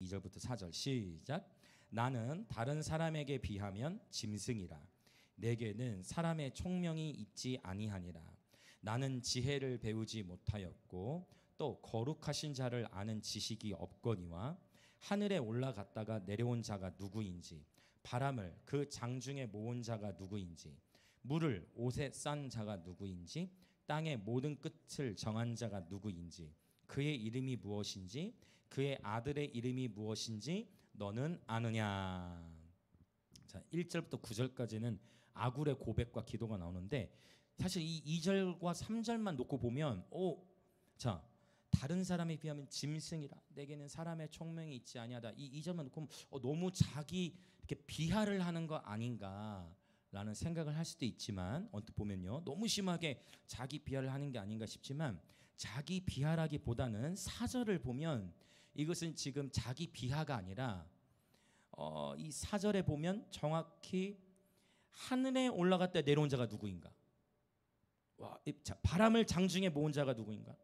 2절부터 4절 시작. 나는 다른 사람에게 비하면 짐승이라. 내게는 사람의 총명이 있지 아니하니라. 나는 지혜를 배우지 못하였고 또 거룩하신 자를 아는 지식이 없거니와 하늘에 올라갔다가 내려온 자가 누구인지 바람을 그 장중에 모은 자가 누구인지 물을 옷에 싼 자가 누구인지 땅의 모든 끝을 정한 자가 누구인지 그의 이름이 무엇인지 그의 아들의 이름이 무엇인지 너는 아느냐. 자, 1절부터 9절까지는 아굴의 고백과 기도가 나오는데 사실 이 2절과 3절만 놓고 보면 자, 다른 사람에 비하면 짐승이라. 내게는 사람의 총명이 있지 아니하다. 이 2절만 놓고 보면 너무 자기 이렇게 비하를 하는 거 아닌가라는 생각을 할 수도 있지만 언뜻 보면요, 너무 심하게 자기 비하를 하는 게 아닌가 싶지만 자기 비하라기보다는 4절을 보면 이것은 지금 자기 비하가 아니라 이 4절에 보면 정확히 하늘에 올라갔다 내려온 자가 누구인가? 와, 바람을 장중에 모은 자가 누구인가?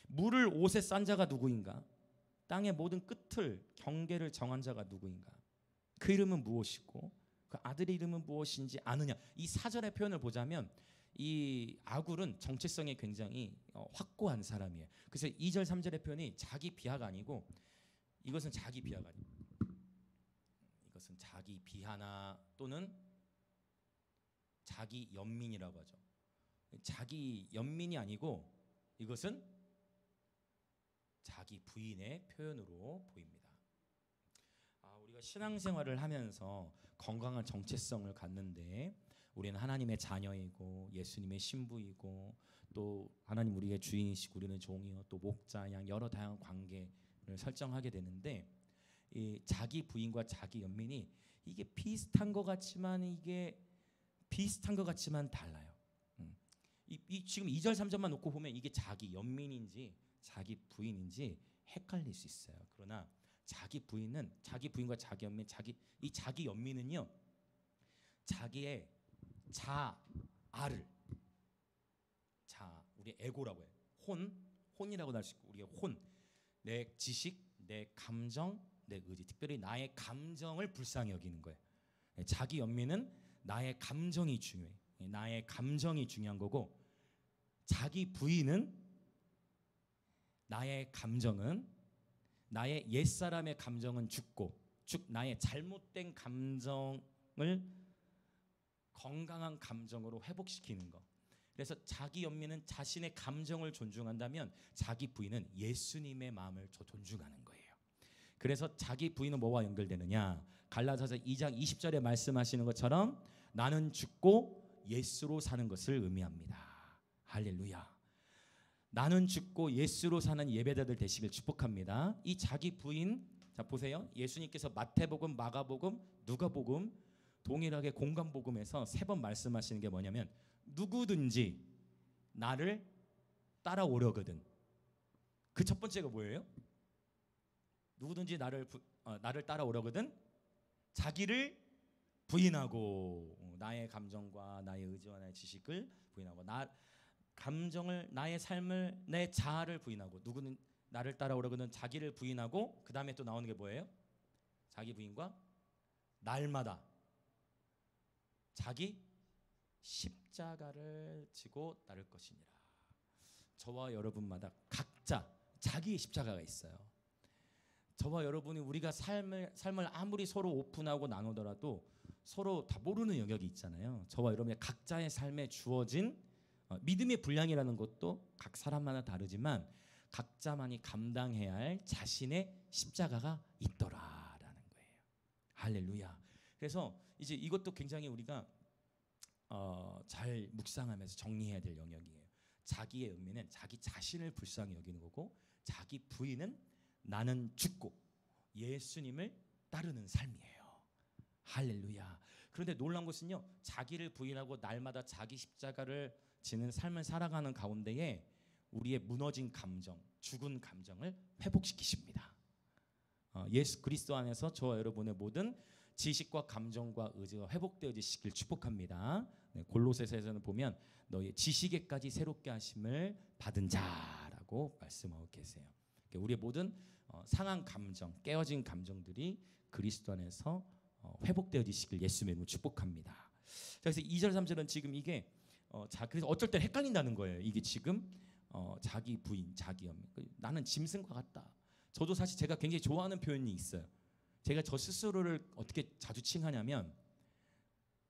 물을 옷에 싼 자가 누구인가? 땅의 모든 끝을 경계를 정한 자가 누구인가? 그 이름은 무엇이고 그 아들의 이름은 무엇인지 아느냐. 이 4절의 표현을 보자면 이 아굴은 정체성이 굉장히 확고한 사람이에요. 그래서 2절 3절의 표현이 자기 비하가 아니고 이것은 자기 비하가 아니고 이것은 자기 비하나 또는 자기 연민이라고 하죠. 자기 연민이 아니고 이것은 자기 부인의 표현으로 보입니다. 우리가 신앙생활을 하면서 건강한 정체성을 갖는데 우리는 하나님의 자녀이고 예수님의 신부이고 또 하나님 우리의 주인이시고 우리는 종이요 또 목자 양 여러 다양한 관계를 설정하게 되는데 이 자기 부인과 자기 연민이 이게 비슷한 것 같지만 달라요. 이 지금 2절 3절만 놓고 보면 이게 자기 연민인지 자기 부인인지 헷갈릴 수 있어요. 그러나 자기 부인과 자기 연민, 이 자기 연민은요, 자기의 자아를 우리 에고라고 해요. 혼이라고 할 수 있고 우리의 내 지식, 내 감정, 내 의지, 특별히 나의 감정을 불쌍히 여기는 거예요. 자기 연민은 나의 감정이 중요해. 나의 감정이 중요한 거고 자기 부인은 나의 옛사람의 감정은 죽고 나의 잘못된 감정을 건강한 감정으로 회복시키는 거. 그래서 자기 연민은 자신의 감정을 존중한다면 자기 부인은 예수님의 마음을 존중하는 거예요. 그래서 자기 부인은 뭐와 연결되느냐? 갈라디아서 2장 20절에 말씀하시는 것처럼 나는 죽고 예수로 사는 것을 의미합니다. 할렐루야. 나는 죽고 예수로 사는 예배자들 되시길 축복합니다. 이 자기 부인, 자 보세요. 예수님께서 마태복음, 마가복음, 누가복음 동일하게 공간복음에서 3번 말씀하시는 게 뭐냐면 누구든지 나를 따라오려거든. 그 첫 번째가 뭐예요? 누구든지 나를 따라오려거든 자기를 부인하고 나의 감정과 나의 의지와 나의 지식을 부인하고 나의 삶을 내 자아를 부인하고 누구는 나를 따라오려거든 자기를 부인하고 그 다음에 또 나오는 게 뭐예요? 자기 부인과 날마다 자기 십자가를 지고 따를 것이니라. 저와 여러분마다 각자 자기의 십자가가 있어요. 저와 여러분이 우리가 삶을 아무리 서로 오픈하고 나누더라도 서로 다 모르는 영역이 있잖아요. 저와 여러분의 각자의 삶에 주어진 믿음의 분량이라는 것도 각 사람마다 다르지만 각자만이 감당해야 할 자신의 십자가가 있더라라는 거예요. 할렐루야. 그래서 이제 이것도 굉장히 우리가 잘 묵상하면서 정리해야 될 영역이에요. 자기의 연민은 자기 자신을 불쌍히 여기는 거고 자기 부인은 나는 죽고 예수님을 따르는 삶이에요. 할렐루야. 그런데 놀라운 것은요, 자기를 부인하고 날마다 자기 십자가를 지는 삶을 살아가는 가운데에 우리의 무너진 감정, 죽은 감정을 회복시키십니다. 예수 그리스도 안에서 저와 여러분의 모든 지식과 감정과 의지가 회복되어지시길 축복합니다. 네, 골로새서에서는 보면 너희 지식에까지 새롭게 하심을 받은 자라고 말씀하고 계세요. 우리의 모든 상한 감정, 깨어진 감정들이 그리스도 안에서 회복되어지시길 예수님의 이름으로 축복합니다. 자, 그래서 2절 3절은 지금 이게 그래서 어쩔 때 헷갈린다는 거예요. 이게 지금 자기 부인, 자기엄, 나는 짐승과 같다. 저도 사실 제가 굉장히 좋아하는 표현이 있어요. 제가 저 스스로를 어떻게 자주 칭하냐면,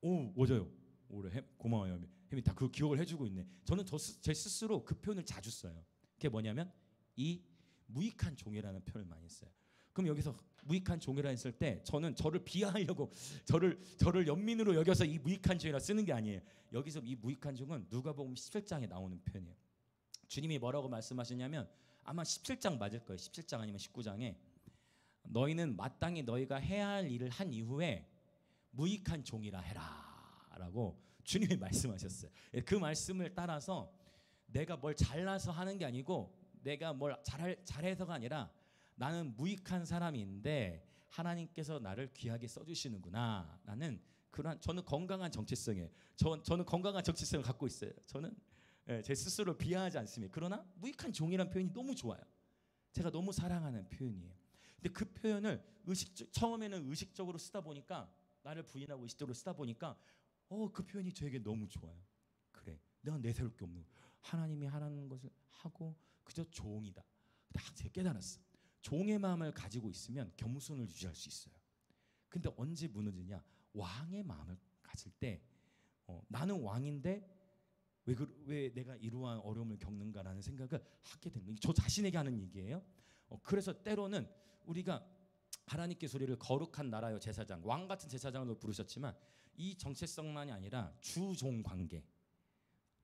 오 맞아요, 오래 고마워요, 햄이 다 그 기억을 해주고 있네. 저는 제 스스로 그 표현을 자주 써요. 그게 뭐냐면 이 무익한 종이라는 표현을 많이 써요. 그럼 여기서 무익한 종이라 했을 때 저는 저를 비하하려고 저를 연민으로 여겨서 이 무익한 종이라 쓰는 게 아니에요. 여기서 이 무익한 종은 누가복음 17장에 나오는 표현이에요. 주님이 뭐라고 말씀하시냐면 아마 17장 맞을 거예요. 17장 아니면 19장에 너희는 마땅히 너희가 해야 할 일을 한 이후에 무익한 종이라 해라 라고 주님이 말씀하셨어요. 그 말씀을 따라서 내가 뭘 잘나서 하는 게 아니고 내가 뭘 잘해서가 아니라 나는 무익한 사람인데 하나님께서 나를 귀하게 써주시는구나. 나는 저는 건강한 정체성이에요. 저는 건강한 정체성을 갖고 있어요. 저는 제 스스로 비하하지 않습니다. 그러나 무익한 종이라는 표현이 너무 좋아요. 제가 너무 사랑하는 표현이에요. 근데 그 표현을 처음에는 의식적으로 쓰다 보니까 나를 부인하고 의식적으로 쓰다 보니까 그 표현이 저에게 너무 좋아요. 그래, 내가 내세울 게 없는 하나님이 하라는 것을 하고 그저 종이다. 근데 제가 깨달았어. 종의 마음을 가지고 있으면 겸손을 유지할 수 있어요. 근데 언제 무너지냐? 왕의 마음을 가질 때 나는 왕인데 왜 내가 이러한 어려움을 겪는가라는 생각을 하게 되는 거예요. 저 자신에게 하는 얘기예요. 그래서 때로는 우리가 하나님께서 우리를 거룩한 나라요 제사장, 왕 같은 제사장으로 부르셨지만 이 정체성만이 아니라 주종 관계.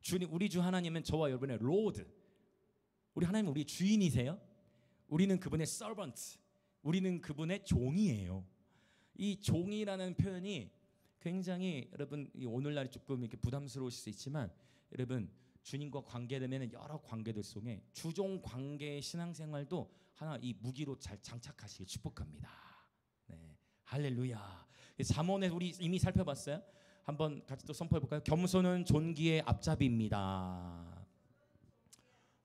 주님, 우리 주 하나님은 저와 여러분의 로드. 우리 하나님은 우리 주인이세요. 우리는 그분의 서번트. 우리는 그분의 종이에요. 이 종이라는 표현이 굉장히 여러분 오늘날 조금 이렇게 부담스러우실 수 있지만 여러분 주님과 관계되면 여러 관계들 속에 주종 관계의 신앙생활도 하나 이 무기로 잘 장착하시길 축복합니다. 네, 할렐루야. 잠언에 우리 이미 살펴봤어요. 한번 같이 또 선포해 볼까요? 겸손은 존귀의 앞잡이입니다.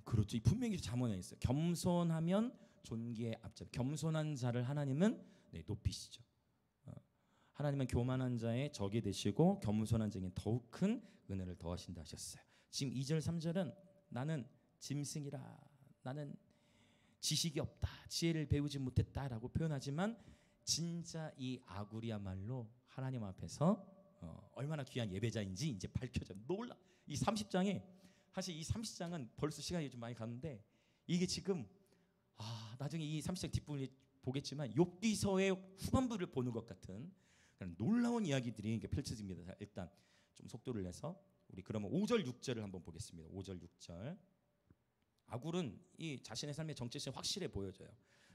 그렇죠. 분명히 잠언에 있어요. 겸손하면 존귀의 앞잡이. 겸손한 자를 하나님은 높이시죠. 하나님은 교만한 자의 적이 되시고 겸손한 자에게 더욱 큰 은혜를 더하신다 하셨어요. 지금 2절 3절은 나는 짐승이라, 나는 지식이 없다, 지혜를 배우지 못했다라고 표현하지만 진짜 이 아굴이야말로 하나님 앞에서 얼마나 귀한 예배자인지 이제 밝혀져. 놀라. 이 30장에 사실 이 30장은 벌써 시간이 좀 많이 갔는데 이게 지금 나중에 이 30장 뒷부분을 보겠지만 욥기서의 후반부를 보는 것 같은 놀라운 이야기들이 펼쳐집니다. 일단 좀 속도를 내서 우리 그러면 5절 6절을 한번 보겠습니다. 5절 6절. 아굴은 이 자신의 삶의 정체성이 확실해 보여져요.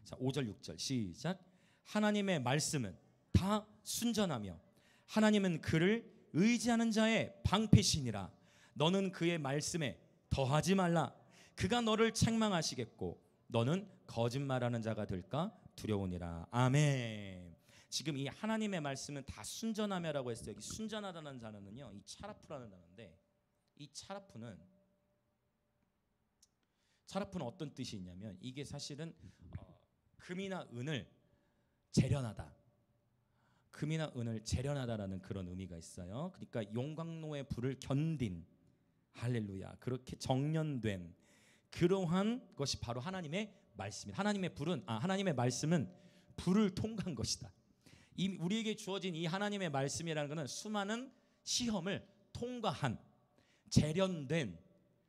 자, 5절 6절 시작. 하나님의 말씀은 다 순전하며 하나님은 그를 의지하는 자의 방패시니라. 너는 그의 말씀에 더하지 말라. 그가 너를 책망하시겠고 너는 거짓말하는 자가 될까 두려우니라. 아멘. 지금 이 하나님의 말씀은 다 순전하며라고 했어요. 여기 순전하다는 단어는요, 이 차라프라는 단어인데 이 차라프는 어떤 뜻이 있냐면 이게 사실은 금이나 은을 재련하다. 금이나 은을 재련하다라는 그런 의미가 있어요. 그러니까 용광로의 불을 견딘, 할렐루야, 그렇게 정련된 그러한 것이 바로 하나님의 말씀입니다. 하나님의 말씀은 불을 통과한 것이다. 우리에게 주어진 이 하나님의 말씀이라는 것은 수많은 시험을 통과한 재련된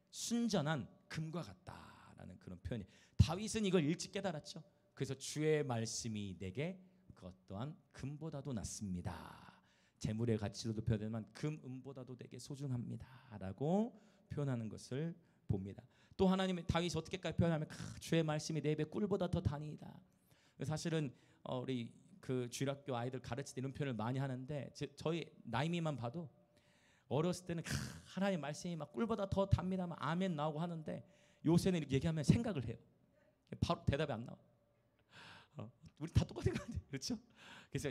순전한 금과 같다라는 그런 표현이. 다윗은 이걸 일찍 깨달았죠. 그래서 주의 말씀이 내게 그것 또한 금보다도 낫습니다. 재물의 가치로도 표현되지만 금, 은보다도 내게 소중합니다라고 표현하는 것을 봅니다. 또 하나님의 다윗이 어떻게까지 표현하면 주의 말씀이 내 입에 꿀보다 더 다니이다. 사실은 우리 그 주일학교 아이들 가르칠 때 이런 표현을 많이 하는데 저희 나이미만 봐도 어렸을 때는 하나님 말씀이 막 꿀보다 더 답니다. 아멘 나오고 하는데 요새는 이렇게 얘기하면 생각을 해요. 바로 대답이 안 나와. 우리 다 똑같은 거 같아요. 그렇죠? 그래서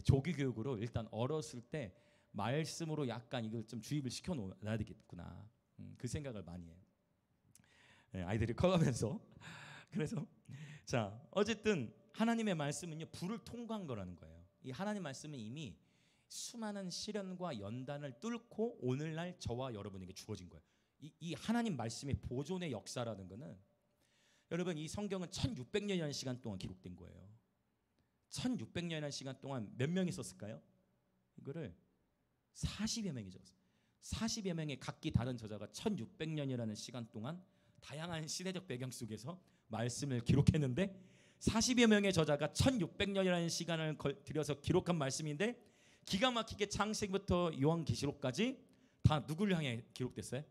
조기 교육으로 일단 어렸을 때 말씀으로 약간 이걸 좀 주입을 시켜 놓아야 되겠구나. 그 생각을 많이 해요. 아이들이 커가면서 그래서 자, 어쨌든 하나님의 말씀은요 불을 통과한 거라는 거예요. 이 하나님 말씀은 이미 수많은 시련과 연단을 뚫고 오늘날 저와 여러분에게 주어진 거예요. 이 하나님 말씀의 보존의 역사라는 거는, 여러분 이 성경은 1600년이라는 시간 동안 기록된 거예요. 1600년이라는 시간 동안 몇 명이 썼을까요? 이거를 40여 명이 적었어요. 40여 명의 각기 다른 저자가 1600년이라는 시간 동안 다양한 시대적 배경 속에서 말씀을 기록했는데, 40여 명의 저자가 1600년이라는 시간을 들여서 기록한 말씀인데, 기가 막히게 창세기부터 요한계시록까지 다 누구를 향해 기록됐어요?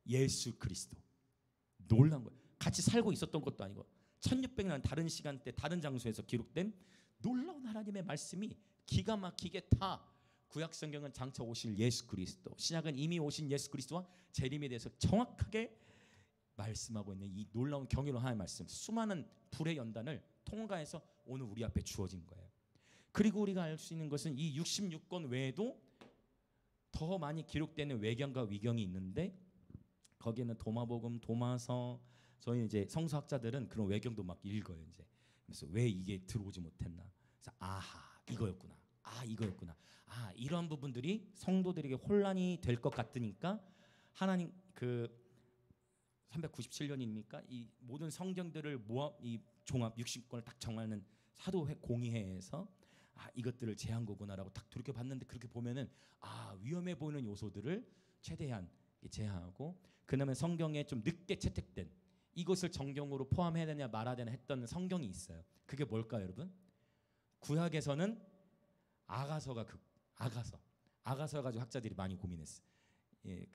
예수 그리스도. 놀란 거예요. 같이 살고 있었던 것도 아니고 1600년 다른 시간대 다른 장소에서 기록된 놀라운 하나님의 말씀이 기가 막히게 다, 구약 성경은 장차 오실 예수 그리스도, 신약은 이미 오신 예수 그리스도와 재림에 대해서 정확하게 말씀하고 있는 이 놀라운 경이로운 하나님의 말씀, 수많은 불의 연단을 통과해서 오늘 우리 앞에 주어진 거예요. 그리고 우리가 알 수 있는 것은 이 66권 외에도 더 많이 기록되는 외경과 위경이 있는데, 거기에는 도마복음, 도마서, 저희 이제 성서학자들은 그런 외경도 막 읽어요. 이제 그래서 왜 이게 들어오지 못했나? 그래서 아하, 이거였구나. 아, 이거였구나. 아, 이런 부분들이 성도들에게 혼란이 될 것 같으니까 하나님 그 397년입니까? 이 모든 성경들을 모아 이 종합 60권을 딱 정하는 사도회 공의회에서 이것들을 제한 거구나라고 딱 돌이켜 봤는데, 그렇게 보면은 위험해 보이는 요소들을 최대한 제하고, 그다음에 성경에 좀 늦게 채택된 이것을 정경으로 포함해야 되냐 말아야 되냐 했던 성경이 있어요. 그게 뭘까요, 여러분? 구약에서는 아가서가 아가서 가지고 학자들이 많이 고민했어요. 예,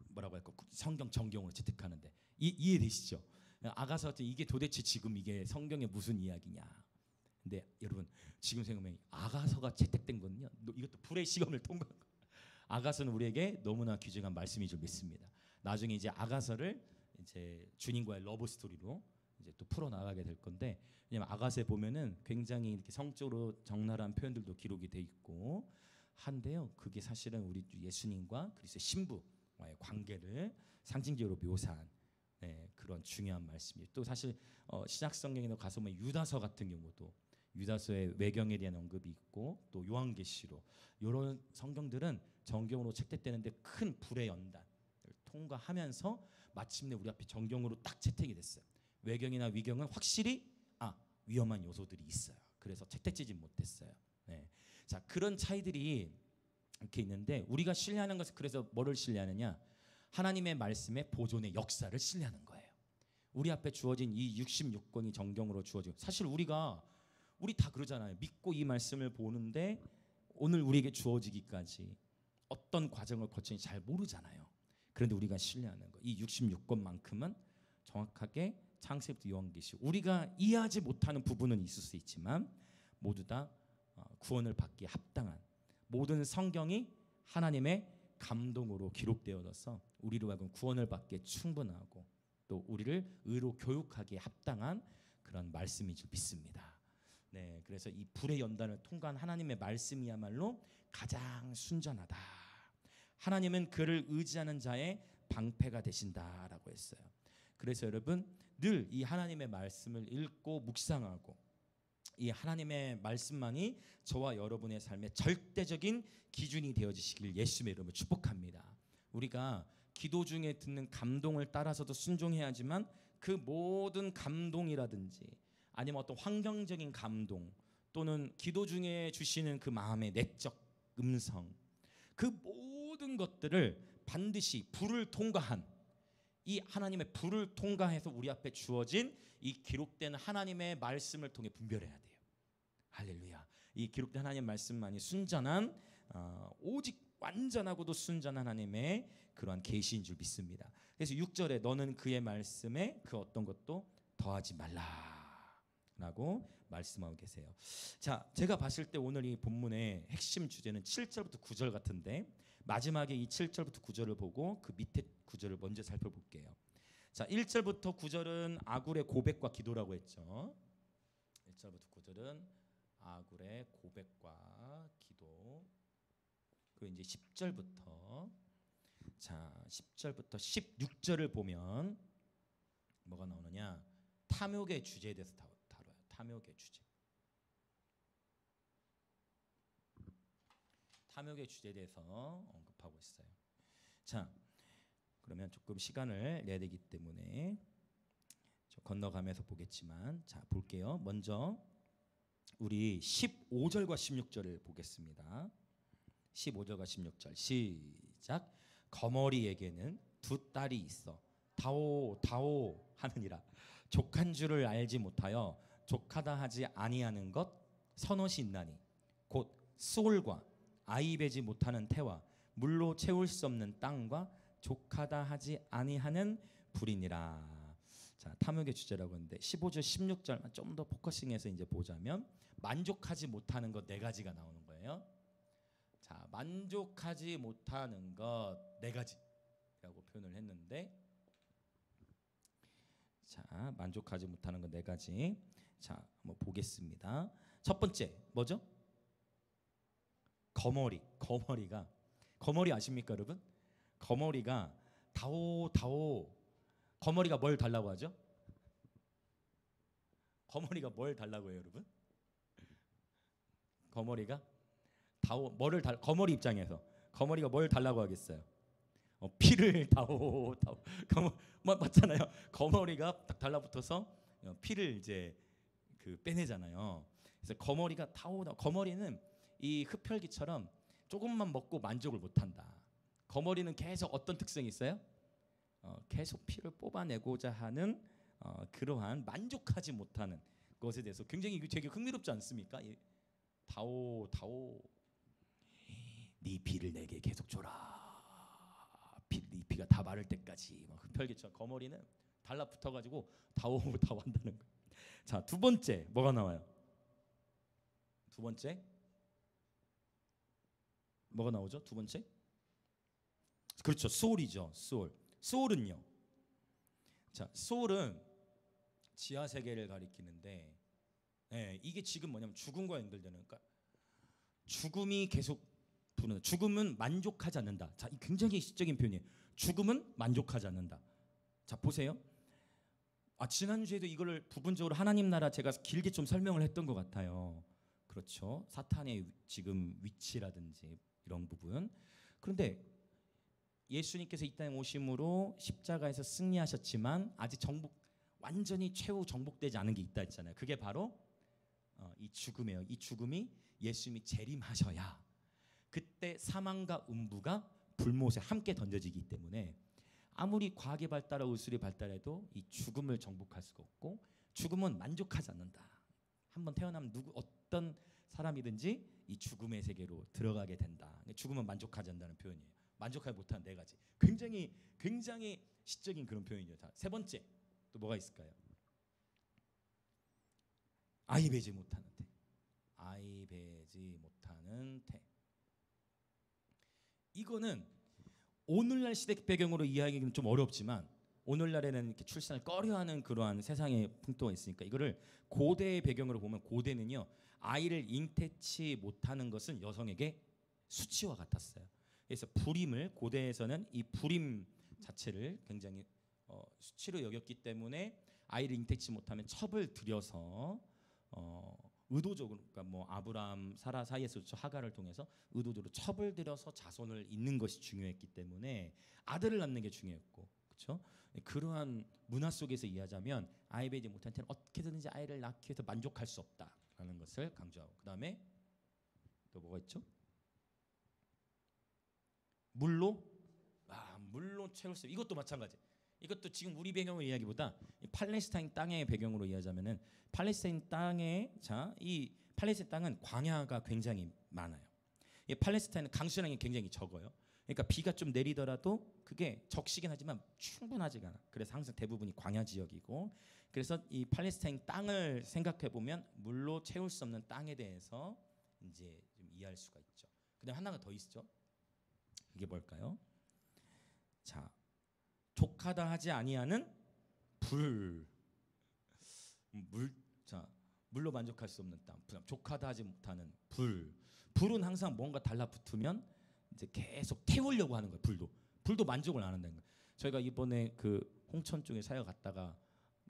뭐라고 할까? 성경 정경으로 채택하는데 이해되시죠? 아가서 이게 도대체 지금 이게 성경에 무슨 이야기냐? 근데 여러분 지금 생각하면 아가서가 채택된 거는요, 이것도 불의 시험을 통과한 거. 아가서는 우리에게 너무나 귀중한 말씀인 줄 믿습니다. 나중에 이제 아가서를 이제 주님과의 러브 스토리로 이제 또 풀어 나가게 될 건데, 왜냐면 아가서에 보면은 굉장히 이렇게 성적으로 적나라한 표현들도 기록이 돼 있고 한데요, 그게 사실은 우리 예수님과 그리스도의 신부와의 관계를 상징적으로 묘사한 그런 중요한 말씀이에요. 또 사실 신약 성경에도 가서 보면 유다서 같은 경우도 유다서의 외경에 대한 언급이 있고, 또 요한계시록, 이런 성경들은 정경으로 채택되는데 큰 불의 연단을 통과하면서 마침내 우리 앞에 정경으로 딱 채택이 됐어요. 외경이나 위경은 확실히 위험한 요소들이 있어요. 그래서 채택되지 못했어요. 자, 그런 차이들이 이렇게 있는데, 우리가 신뢰하는 것은 그래서 뭐를 신뢰하느냐? 하나님의 말씀의 보존의 역사를 신뢰하는 거예요. 우리 앞에 주어진 이 66권이 정경으로 주어지고, 사실 우리 다 그러잖아요. 믿고 이 말씀을 보는데 오늘 우리에게 주어지기까지 어떤 과정을 거치는지 잘 모르잖아요. 그런데 우리가 신뢰하는 거, 이 66권만큼은 정확하게 창세부터 요한계시록, 우리가 이해하지 못하는 부분은 있을 수 있지만 모두 다 구원을 받기에 합당한, 모든 성경이 하나님의 감동으로 기록되어져서 우리로 하여금 구원을 받기에 충분하고, 또 우리를 의로 교육하기에 합당한 그런 말씀인 줄 믿습니다. 그래서 이 불의 연단을 통과한 하나님의 말씀이야말로 가장 순전하다. 하나님은 그를 의지하는 자의 방패가 되신다라고 했어요. 그래서 여러분 늘 이 하나님의 말씀을 읽고 묵상하고, 이 하나님의 말씀만이 저와 여러분의 삶의 절대적인 기준이 되어지시길 예수님의 이름으로 축복합니다. 우리가 기도 중에 듣는 감동을 따라서도 순종해야 하지만, 그 모든 감동이라든지 아니면 어떤 환경적인 감동, 또는 기도 중에 주시는 그 마음의 내적 음성, 그 모든 것들을 반드시 불을 통과한, 이 하나님의 불을 통과해서 우리 앞에 주어진 이 기록된 하나님의 말씀을 통해 분별해야 돼요. 할렐루야. 이 기록된 하나님의 말씀만이 순전한, 오직 완전하고도 순전한 하나님의 그러한 계시인 줄 믿습니다. 그래서 6절에 너는 그의 말씀에 그 어떤 것도 더하지 말라라고 말씀하고 계세요. 자, 제가 봤을 때 오늘 이 본문의 핵심 주제는 7절부터 9절 같은데, 마지막에 이 7절부터 9절을 보고 그 밑에 9절을 먼저 살펴볼게요. 자, 1절부터 9절은 아굴의 고백과 기도라고 했죠. 1절부터 9절은 아굴의 고백과 기도. 그 이제 10절부터 16절을 보면 뭐가 나오느냐? 탐욕의 주제에 대해서 다뤄요. 탐욕의 주제. 탐욕의 주제에 대해서 언급하고 있어요. 자, 그러면 조금 시간을 내야 되기 때문에 건너가면서 보겠지만, 자 볼게요. 먼저 우리 15절과 16절을 보겠습니다. 15절과 16절 시작. 거머리에게는 두 딸이 있어 다오 다오 하느니라. 족한 줄을 알지 못하여 족하다 하지 아니하는 것 서넛이 있나니 곧 수올과 아이 베지 못하는 태와 물로 채울 수 없는 땅과 족하다 하지 아니하는 불이니라. 자, 탐욕의 주제라고 하는데 15절 16절만 좀 더 포커싱해서 이제 보자면 만족하지 못하는 것 네 가지가 나오는 거예요. 자, 만족하지 못하는 것 네 가지라고 표현을 했는데, 자, 만족하지 못하는 것 네 가지. 자, 한번 보겠습니다. 첫 번째 뭐죠? 거머리 아십니까, 여러분? 거머리가 다오 다오. 거머리가 뭘 달라고 하죠? 거머리가 뭘 달라고 해요, 여러분? 거머리가 거머리 입장에서 거머리가 뭘 달라고 하겠어요? 피를 다오 다오. 맞잖아요. 거머리가 딱 달라붙어서 피를 이제 빼내잖아요. 그래서 거머리가 다오 다오. 거머리는 이 흡혈귀처럼 조금만 먹고 만족을 못한다. 거머리는 계속 어떤 특성이 있어요? 계속 피를 뽑아내고자 하는 그러한 만족하지 못하는 것에 대해서 굉장히 되게 흥미롭지 않습니까? 다오 다오. 네 피를 내게 계속 줘라. 네 피가 다 마를 때까지. 흡혈귀처럼 거머리는 달라붙어가지고 다오 다오 한다는 거예요. 자, 두 번째 뭐가 나와요? 두 번째 뭐가 나오죠? 두 번째? 그렇죠. 소울이죠. 소울은요. 자, 소울은 지하 세계를 가리키는데, 이게 지금 뭐냐면 죽음과 연결되는, 그러니까 죽음이 계속 부르는, 죽음은 만족하지 않는다. 자, 이 굉장히 시적인 표현이에요. 죽음은 만족하지 않는다. 자, 보세요. 지난주에도 이거를 부분적으로 하나님 나라 제가 길게 좀 설명을 했던 것 같아요. 그렇죠. 사탄의 지금 위치라든지 이런 부분. 그런데 예수님께서 이 땅에 오심으로 십자가에서 승리하셨지만 아직 완전히 최후 정복되지 않은 게 있다 했잖아요. 그게 바로 이 죽음이에요. 이 죽음이 예수님이 재림하셔야 그때 사망과 음부가 불못에 함께 던져지기 때문에 아무리 과학이 발달하고 의술이 발달해도 이 죽음을 정복할 수가 없고, 죽음은 만족하지 않는다. 한번 태어나면 어떤 사람이든지 이 죽음의 세계로 들어가게 된다. 죽음은 만족하지 않는다는 표현이에요. 만족하지 못한 네 가지. 굉장히 시적인 그런 표현이에요. 자, 세 번째 또 뭐가 있을까요? 아이 베지 못하는 태. 아이 베지 못하는 태. 이거는 오늘날 시대 배경으로 이해하기는 좀 어렵지만, 오늘날에는 이렇게 출산을 꺼려하는 그러한 세상의 풍토가 있으니까 이거를 고대의 배경으로 보면, 고대는요 아이를 잉태치 못하는 것은 여성에게 수치와 같았어요. 그래서 불임을, 고대에서는 이 불임 자체를 굉장히 수치로 여겼기 때문에 아이를 잉태치 못하면 첩을 들여서 의도적으로, 그러니까 뭐 아브라함 사라 사이에서 하갈을 통해서 의도적으로 첩을 들여서 자손을 잇는 것이 중요했기 때문에 아들을 낳는 게 중요했고, 그렇죠? 그러한 문화 속에서 이해하자면 아이 베지 못한 태는 어떻게든지 아이를 낳기 위해서 만족할 수 없다라는 것을 강조하고, 그 다음에 또 뭐가 있죠? 물로 채울 수. 이것도 마찬가지. 이것도 지금 우리 배경으로 이야기보다 이 팔레스타인 땅의 배경으로 이해하자면은, 팔레스타인 땅에, 이 팔레스타인 땅은 광야가 굉장히 많아요. 이 팔레스타인은 강수량이 굉장히 적어요. 그러니까 비가 좀 내리더라도 그게 적시긴 하지만 충분하지가 않아. 그래서 항상 대부분이 광야 지역이고, 그래서 이 팔레스타인 땅을 생각해 보면 물로 채울 수 없는 땅에 대해서 이제 좀 이해할 수가 있죠. 그다음 하나가 더 있죠. 이게 뭘까요? 자, 족하다 하지 아니하는 물로 만족할 수 없는 땅. 족하다 하지 못하는 불은 항상 뭔가 달라붙으면 이제 계속 태우려고 하는 거예요. 불도 만족을 안 한다는 거예요. 저희가 이번에 그 홍천 쪽에 사역 갔다가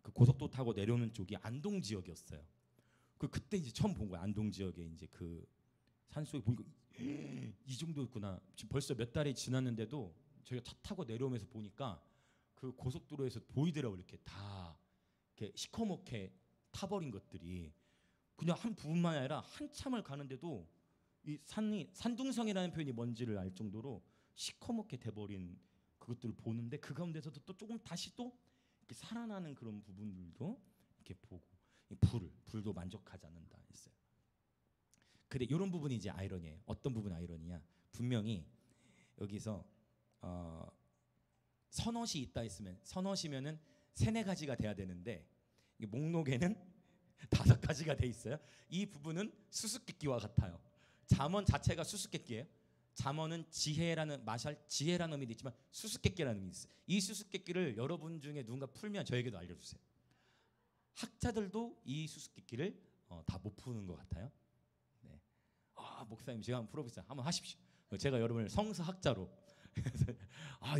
그 고속도로 타고 내려오는 쪽이 안동 지역이었어요. 그때 이제 처음 본 거야. 안동 지역에 이제 그 산속에 보니까 이 정도였구나. 지금 벌써 몇 달이 지났는데도 저희가 차 타고 내려오면서 보니까 그 고속도로에서 보이더라고. 이렇게 다 이렇게 시커멓게 타버린 것들이 그냥 한 부분만 아니라 한참을 가는데도 이 산이 산둥성이라는 표현이 뭔지를 알 정도로 시커멓게 돼버린 그것들을 보는데 그 가운데서도 또 조금 다시 또 이렇게 살아나는 그런 부분들도 이렇게 보고 이 불도 만족하지 않는다 했어요. 근데 이런 부분이 이제 아이러니예요. 어떤 부분 아이러니냐? 분명히 여기서 선엇이 있다 했으면 선엇이면은 세네 가지가 돼야 되는데 목록에는 5가지가 돼 있어요. 이 부분은 수수께끼와 같아요. 잠언 자체가 수수께끼예요. 잠언은 지혜라는 의미도 있지만 수수께끼라는 의미도 있어요. 이 수수께끼를 여러분 중에 누군가 풀면 저에게도 알려주세요. 학자들도 이 수수께끼를 다 못 푸는 것 같아요. 네. 목사님 제가 한번 풀어보겠습니다. 한번 하십시오. 제가 여러분을 성서학자로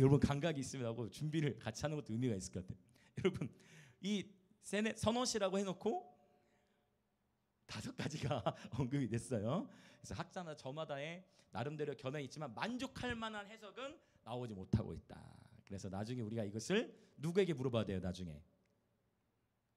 여러분 감각이 있으면 하고 준비를 같이 하는 것도 의미가 있을 것 같아요. 여러분 이 선엇이라고 해놓고 5가지가 언급이 됐어요. 그래서 학자나 저마다의 나름대로 견해가 있지만 만족할 만한 해석은 나오지 못하고 있다. 그래서 나중에 우리가 이것을 누구에게 물어봐야 돼요? 나중에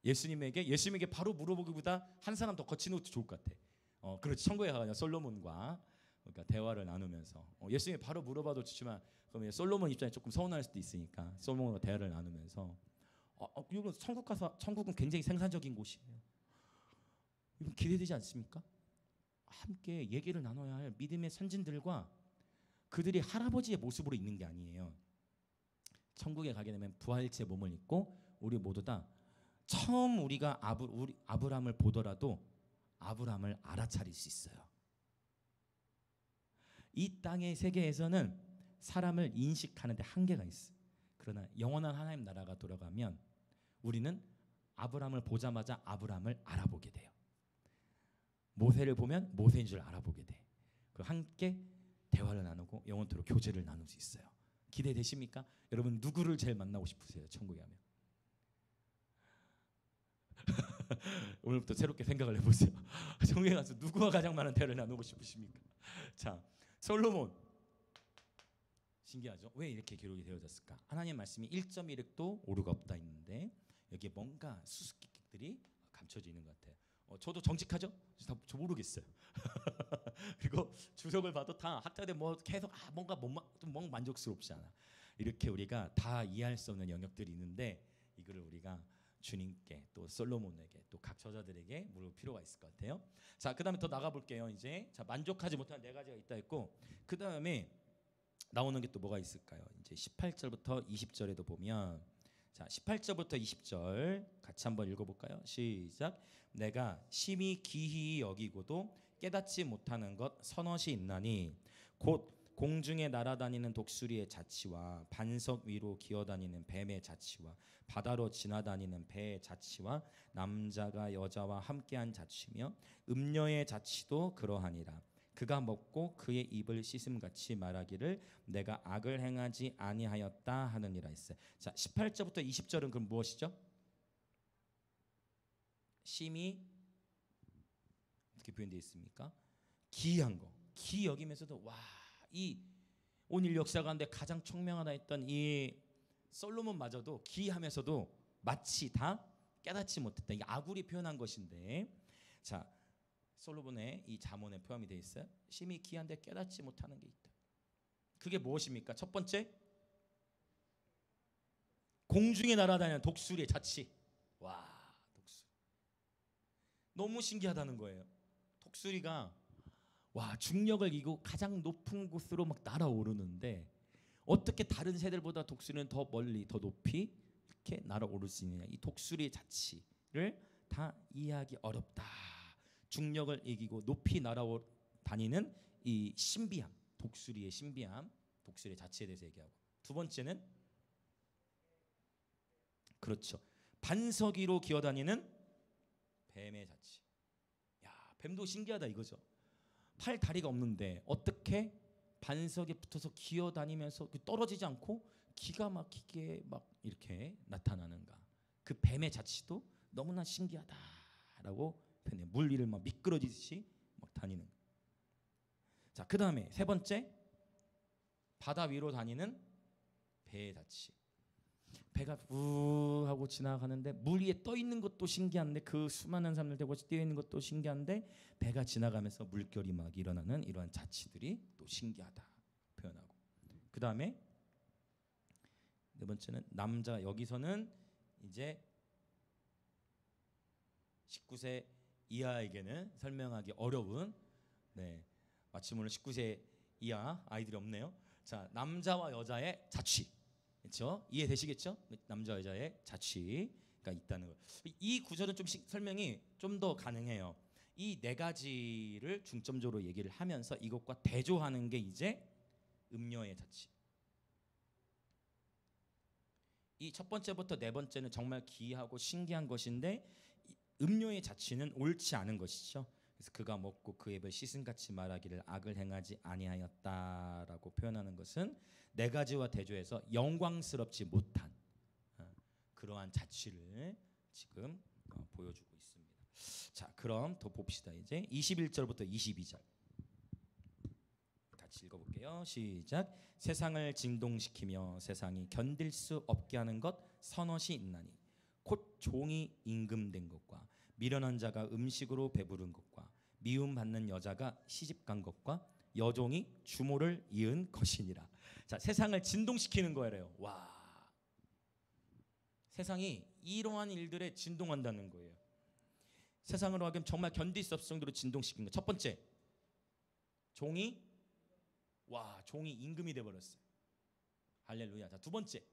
예수님에게 바로 물어보기보다 한 사람 더 거치는 것도 좋을 것 같아. 그렇지. 천국에 가서 솔로몬과 그러니까 대화를 나누면서 예수님이 바로 물어봐도 좋지만 그러면 솔로몬 입장에 조금 서운할 수도 있으니까 솔로몬과 대화를 나누면서 이건 천국 가서 천국은 굉장히 생산적인 곳이에요. 이건 기대되지 않습니까? 함께 얘기를 나눠야 할 믿음의 선진들과 그들이 할아버지의 모습으로 있는 게 아니에요. 천국에 가게 되면 부활체 몸을 입고 우리 모두 다 처음 우리가 아브라함을 보더라도 아브라함을 알아차릴 수 있어요. 이 땅의 세계에서는 사람을 인식하는 데 한계가 있어요. 그러나 영원한 하나님 나라가 돌아가면 우리는 아브라함을 보자마자 아브라함을 알아보게 돼요. 모세를 보면 모세인 줄 알아보게 돼. 그 함께 대화를 나누고 영원토록 교제를 나눌 수 있어요. 기대되십니까? 여러분 누구를 제일 만나고 싶으세요? 천국에 가면. 오늘부터 새롭게 생각을 해보세요. 천국에 가서 누구와 가장 많은 대화를 나누고 싶으십니까? 자, 솔로몬 신기하죠? 왜 이렇게 기록이 되어졌을까? 하나님 말씀이 1.1획도 오류가 없다 있는데 여기에 뭔가 수수께끼들이 감춰져 있는 것 같아요. 저도 정직하죠? 저 모르겠어요. 그리고 주석을 봐도 다 학자들 계속 뭔가 좀 만족스럽지 않아. 이렇게 우리가 다 이해할 수 없는 영역들이 있는데 이거를 우리가 주님께 또 솔로몬에게 또 각 저자들에게 물을 필요가 있을 것 같아요. 자, 그다음에 더 나가 볼게요. 이제 자, 만족하지 못한 4가지가 있다 했고 그다음에 나오는 게 또 뭐가 있을까요? 이제 18절부터 20절에도 보면 자, 18절부터 20절 같이 한번 읽어볼까요? 시작. 내가 심히 기히 여기고도 깨닫지 못하는 것 선엇이 있나니 곧 공중에 날아다니는 독수리의 자치와 반석 위로 기어다니는 뱀의 자치와 바다로 지나다니는 배의 자치와 남자가 여자와 함께한 자치며 음녀의 자치도 그러하니라. 그가 먹고 그의 입을 씻음같이 말하기를 내가 악을 행하지 아니하였다 하느니라 했어요. 자, 18절부터 20절은 그럼 무엇이죠? 심히 어떻게 표현되어 있습니까? 기이한 거. 기이 여기면서도 이 오늘 역사 가운데 가장 총명하다 했던 이 솔로몬마저도 기이하면서도 마치 다 깨닫지 못했다. 이게 아굴이 표현한 것인데 자, 솔로몬의 이 잠언에 포함이 되어 있어요. 심히 기이한데 깨닫지 못하는 게 있다. 그게 무엇입니까? 첫 번째, 공중에 날아다니는 독수리의 자치. 독수리. 너무 신기하다는 거예요. 독수리가 중력을 이기고 가장 높은 곳으로 막 날아오르는데 어떻게 다른 새들보다 독수리는 더 멀리 더 높이 이렇게 날아오를 수 있느냐. 이 독수리의 자치를 다 이해하기 어렵다. 중력을 이기고 높이 날아다니는 이 신비함, 독수리의 신비함, 독수리의 자치에 대해서 얘기하고 두 번째는 그렇죠. 반석 위로 기어다니는 뱀의 자치. 뱀도 신기하다 이거죠. 팔 다리가 없는데 어떻게 반석에 붙어서 기어다니면서 떨어지지 않고 기가 막히게 막 이렇게 나타나는가. 그 뱀의 자취도 너무나 신기하다라고 표현해. 물 위를 막 미끄러지듯이 막 다니는. 자, 그 다음에 세 번째, 바다 위로 다니는 배의 자취. 배가 우 하고 지나가는데 물 위에 떠 있는 것도 신기한데, 그 수많은 사람들 대고 뛰어 있는 것도 신기한데, 배가 지나가면서 물결이 막 일어나는 이러한 자취들이 또 신기하다 표현하고. 그 다음에 네 번째는 남자. 여기서는 이제 19세 이하에게는 설명하기 어려운, 마침 오늘 19세 이하 아이들이 없네요. 자, 남자와 여자의 자취, 그렇죠? 이해되시겠죠? 남자 여자의 자취가 있다는 거. 이 구절은 좀 설명이 좀 더 가능해요. 이 네 가지를 중점적으로 얘기를 하면서 이것과 대조하는 게 이제 음녀의 자취. 이 첫 번째부터 네 번째는 정말 기이하고 신기한 것인데, 음료의 자취는 옳지 않은 것이죠. 그래서 그가 먹고 그의 입을 시슴같이 말하기를 악을 행하지 아니하였다라고 표현하는 것은 네 가지와 대조해서 영광스럽지 못한 그러한 자취를 지금 보여주고 있습니다. 자, 그럼 더 봅시다. 이제 21절부터 22절 같이 읽어볼게요. 시작. 세상을 진동시키며 세상이 견딜 수 없게 하는 것 서넛이 있나니, 곧 종이 임금된 것과 미련한 자가 음식으로 배부른 것과 미움 받는 여자가 시집간 것과 여종이 주모를 이은 것이니라. 자, 세상을 진동시키는 거예요. 와, 세상이 이러한 일들에 진동한다는 거예요. 세상으로 하기엔 정말 견딜 수 없을 정도로 진동시킨 거. 첫 번째, 종이 임금이 돼버렸어요. 할렐루야. 자, 두 번째,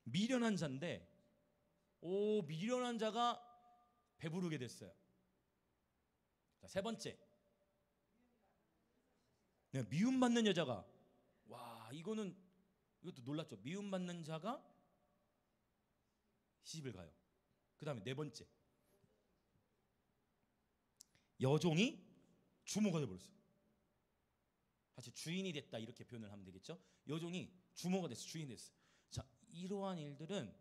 미련한 자인데, 미련한 자가 배부르게 됐어요. 자, 세 번째, 미움받는 여자가, 이것도 놀랍죠. 미움받는 자가 시집을 가요. 그 다음에 네 번째, 여종이 주모가 돼버렸어요. 사실 주인이 됐다 이렇게 표현을 하면 되겠죠. 여종이 주모가 됐어, 주인이 됐어. 자, 이러한 일들은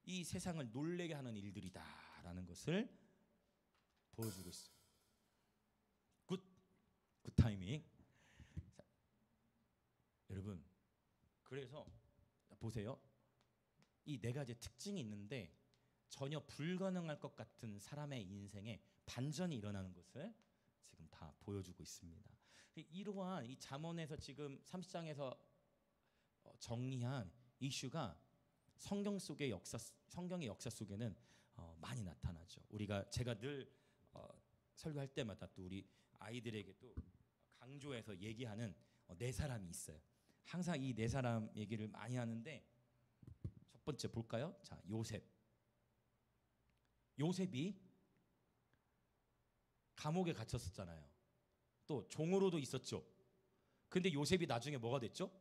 이 세상을 놀래게 하는 일들이다라는 것을 보여주고 있어요. 굿 타이밍. 자, 여러분, 그래서 보세요. 이 네 가지의 특징이 있는데 전혀 불가능할 것 같은 사람의 인생에 반전이 일어나는 것을 지금 다 보여주고 있습니다. 이러한 이 잠언에서 지금 30장에서 정리한 이슈가 성경의 역사 속에는 많이 나타나죠. 제가 늘 설교할 때마다 또 우리 아이들에게도 강조해서 얘기하는 네 사람이 있어요. 항상 이 네 사람 얘기를 많이 하는데, 첫 번째 볼까요? 자, 요셉이 감옥에 갇혔었잖아요. 또 종으로도 있었죠. 근데 요셉이 나중에 뭐가 됐죠?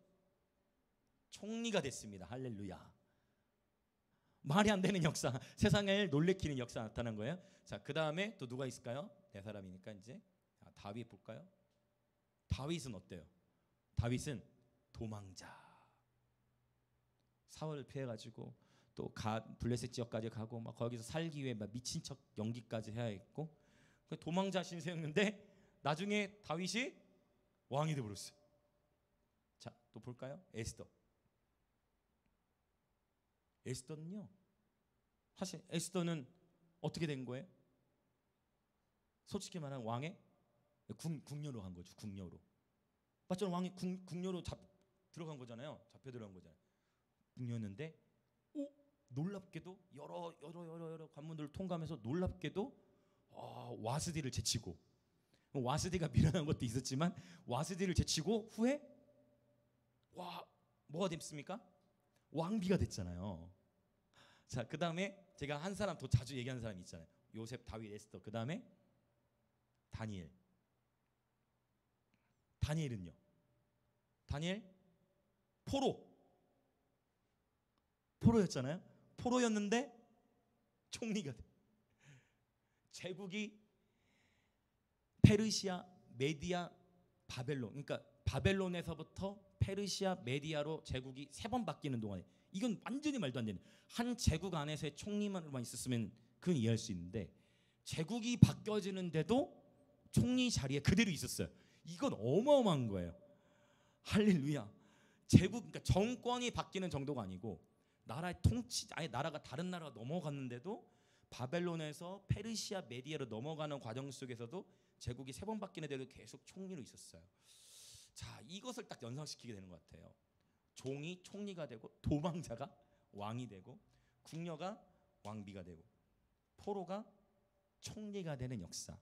총리가 됐습니다. 할렐루야. 말이 안 되는 역사, 세상을 놀래키는 역사 나타난 거예요. 자, 그 다음에 또 누가 있을까요? 네 사람이니까 이제 다윗 볼까요? 다윗은 어때요? 다윗은 도망자. 사울을 피해가지고 또 블레셋 지역까지 가고 막 거기서 살기 위해 막 미친 척 연기까지 해야 했고, 도망자 신세였는데 나중에 다윗이 왕이 되어버렸어요. 자, 또 볼까요? 에스더는요, 사실 에스더는 어떻게 된 거예요? 솔직히 말하면 왕의 궁녀로 간 거죠. 궁녀로. 맞잖아요. 왕이 궁녀로 들어간 거잖아요. 잡혀 들어간 거잖아요. 궁녀였는데 놀랍게도 여러 관문들을 통과하면서 놀랍게도 와스디를 제치고, 와스디가 미련한 것도 있었지만 와스디를 제치고 후에 뭐가 됐습니까? 왕비가 됐잖아요. 자, 그 다음에 제가 한 사람 더 자주 얘기하는 사람이 있잖아요. 요셉, 다윗, 에스더. 그 다음에 다니엘은요? 다니엘 포로였잖아요. 포로였는데 총리가 돼. 제국이 페르시아, 메디아, 바벨론. 그러니까 바벨론에서부터 페르시아, 메디아로 제국이 3번 바뀌는 동안에, 이건 완전히 말도 안 되는, 한 제국 안에서의 총리만만 있었으면 그건 이해할 수 있는데 제국이 바뀌어지는데도 총리 자리에 그대로 있었어요. 이건 어마어마한 거예요. 할렐루야. 제국, 그러니까 정권이 바뀌는 정도가 아니고 나라의 통치, 아예 나라가 다른 나라가 넘어갔는데도 바벨론에서 페르시아, 메디아로 넘어가는 과정 속에서도 제국이 3번 바뀌는데도 계속 총리로 있었어요. 자, 이것을 딱 연상시키게 되는 것 같아요. 종이 총리가 되고, 도망자가 왕이 되고, 궁녀가 왕비가 되고, 포로가 총리가 되는 역사.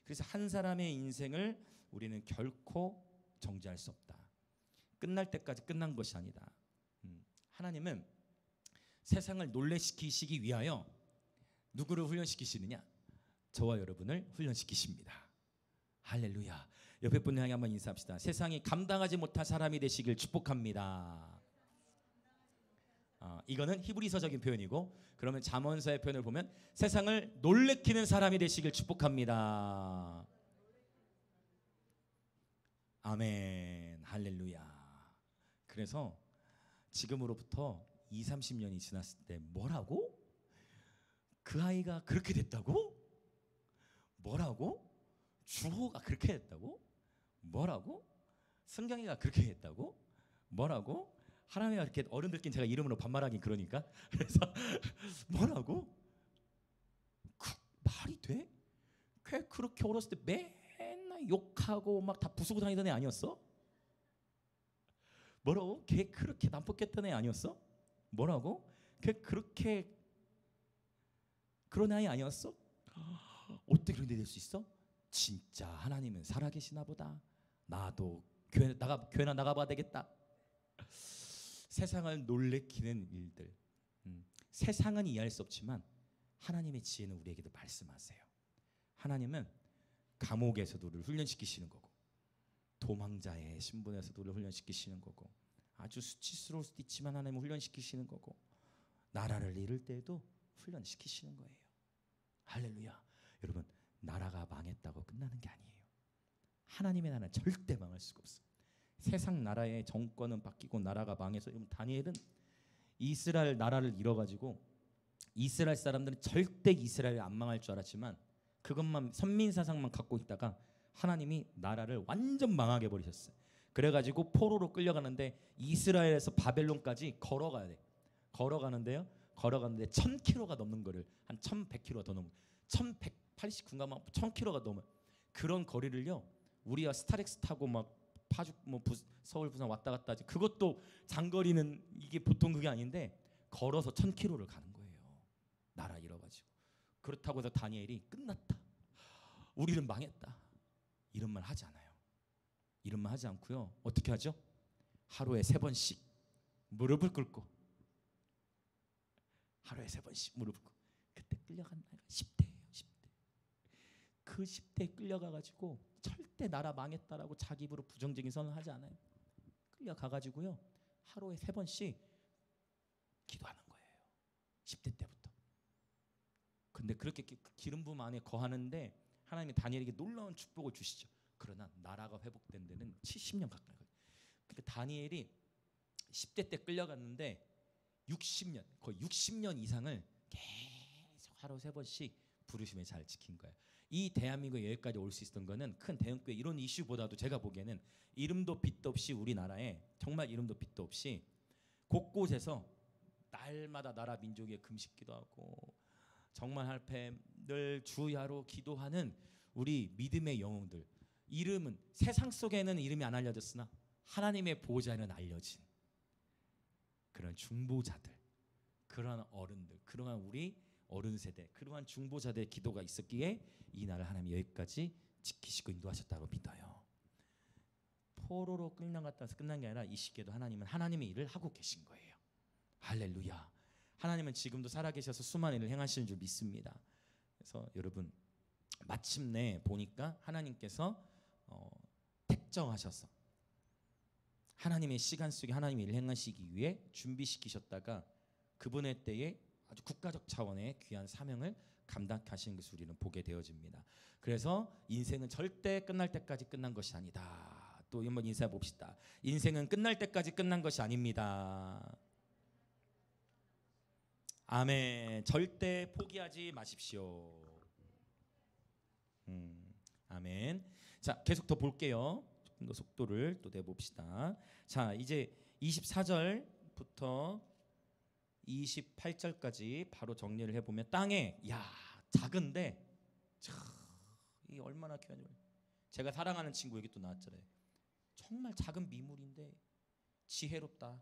그래서 한 사람의 인생을 우리는 결코 정지할 수 없다. 끝날 때까지 끝난 것이 아니다. 하나님은 세상을 놀래시키시기 위하여 누구를 훈련시키시느냐? 저와 여러분을 훈련시키십니다. 할렐루야. 옆에 분을 향해 한번 인사합시다. 세상이 감당하지 못할 사람이 되시길 축복합니다. 이거는 히브리서적인 표현이고, 그러면 잠언서의 표현을 보면 세상을 놀래키는 사람이 되시길 축복합니다. 아멘. 할렐루야. 그래서 지금으로부터 20-30년이 지났을 때 뭐라고? 그 아이가 그렇게 됐다고? 뭐라고? 주호가 그렇게 됐다고? 뭐라고? 승경이가 그렇게 됐다고? 뭐라고? 하나님이 이렇게, 어른들끼리 제가 이름으로 반말하긴 그러니까, 그래서 뭐라고? 말이 돼? 걔 그렇게 어렸을 때 맨날 욕하고 막 다 부수고 다니던 애 아니었어? 뭐라고? 걔 그렇게 난폭했던 애 아니었어? 뭐라고? 걔 그렇게 그런 아이 아니었어? 어떻게 그런 데 될 수 있어? 진짜 하나님은 살아계시나 보다. 나도 교회나 나가봐야 되겠다. 세상을 놀래키는 일들, 세상은 이해할 수 없지만 하나님의 지혜는 우리에게도 말씀하세요. 하나님은 감옥에서도 우리를 훈련시키시는 거고, 도망자의 신분에서도 우리를 훈련시키시는 거고, 아주 수치스러울 수도 있지만 하나님은 훈련시키시는 거고, 나라를 잃을 때에도 훈련시키시는 거예요. 할렐루야. 여러분, 나라가 망했다고 끝나는 게 아니에요. 하나님의 나라는 절대 망할 수가 없어. 세상 나라의 정권은 바뀌고 나라가 망해서, 다니엘은 이스라엘 나라를 잃어가지고 이스라엘 사람들은 절대 이스라엘이 안 망할 줄 알았지만 그것만, 선민사상만 갖고 있다가 하나님이 나라를 완전 망하게 버리셨어요. 그래가지고 포로로 끌려가는데 이스라엘에서 바벨론까지 걸어가야 돼. 걸어가는데 1000km가 넘는 거를 한 1100km 더 넘는, 1189인가 막 1000km가 넘은 그런 거리를요, 우리가 스타렉스 타고 막 파주 서울 부산 왔다 갔다 하지, 그것도 장거리는 이게 보통 그게 아닌데 걸어서 1000km를 가는 거예요. 나라 잃어가지고. 그렇다고 해서 다니엘이 끝났다, 우리는 망했다, 이런 말 하지 않아요. 이런 말 하지 않고요, 어떻게 하죠? 하루에 3번씩 무릎을 꿇고, 하루에 3번씩 무릎을 꿇고. 그때 끌려간 나이가 10대예요. 10대. 그 10대에 끌려가가지고 절대 나라 망했다라고 자기 입으로 부정적인 선언을 하지 않아요. 끌려가가지고요, 하루에 3번씩 기도하는 거예요. 10대 때부터. 근데 그렇게 기름 부음 안에 거하는데 하나님이 다니엘에게 놀라운 축복을 주시죠. 그러나 나라가 회복된 데는 70년 가까이 걸려요. 그러니까 다니엘이 10대 때 끌려갔는데 60년, 거의 60년 이상을 계속 하루 3번씩 부르심에 잘 지킨 거예요. 이 대한민국에 여기까지 올 수 있었던 거는 큰 대형교회 이런 이슈보다도 제가 보기에는 이름도 빛도 없이, 우리나라에 정말 이름도 빛도 없이 곳곳에서 날마다 나라 민족의 금식 기도하고 정말 할패 늘 주야로 기도하는 우리 믿음의 영웅들, 이름은 세상 속에는 이름이 안 알려졌으나 하나님의 보호자에는 알려진 그런 중보자들, 그러한 어른들, 그러한 우리 어른 세대, 그러한 중보자들의 기도가 있었기에 이 나라를 하나님이 여기까지 지키시고 인도하셨다고 믿어요. 포로로 끌려갔다 해서 끝난 게 아니라 이 시기에도 하나님은 하나님의 일을 하고 계신 거예요. 할렐루야. 하나님은 지금도 살아계셔서 수많은 일을 행하시는 줄 믿습니다. 그래서 여러분, 마침내 보니까 하나님께서 택정하셔서 하나님의 시간 속에 하나님의 일을 행하시기 위해 준비시키셨다가 그분의 때에 아주 국가적 차원의 귀한 사명을 감당하시는 것을 우리는 보게 되어집니다. 그래서 인생은 절대 끝날 때까지 끝난 것이 아니다. 또 또 한번 인사해 봅시다. 인생은 끝날 때까지 끝난 것이 아닙니다. 아멘. 절대 포기하지 마십시오. 아멘. 자, 계속 더 볼게요. 조금 더 속도를 또 내봅시다. 자, 이제 24절부터 28절까지 바로 정리를 해보면, 땅에 작은데 이 얼마나 귀한 줄. 제가 사랑하는 친구 여기 또 나왔잖아요. 정말 작은 미물인데 지혜롭다.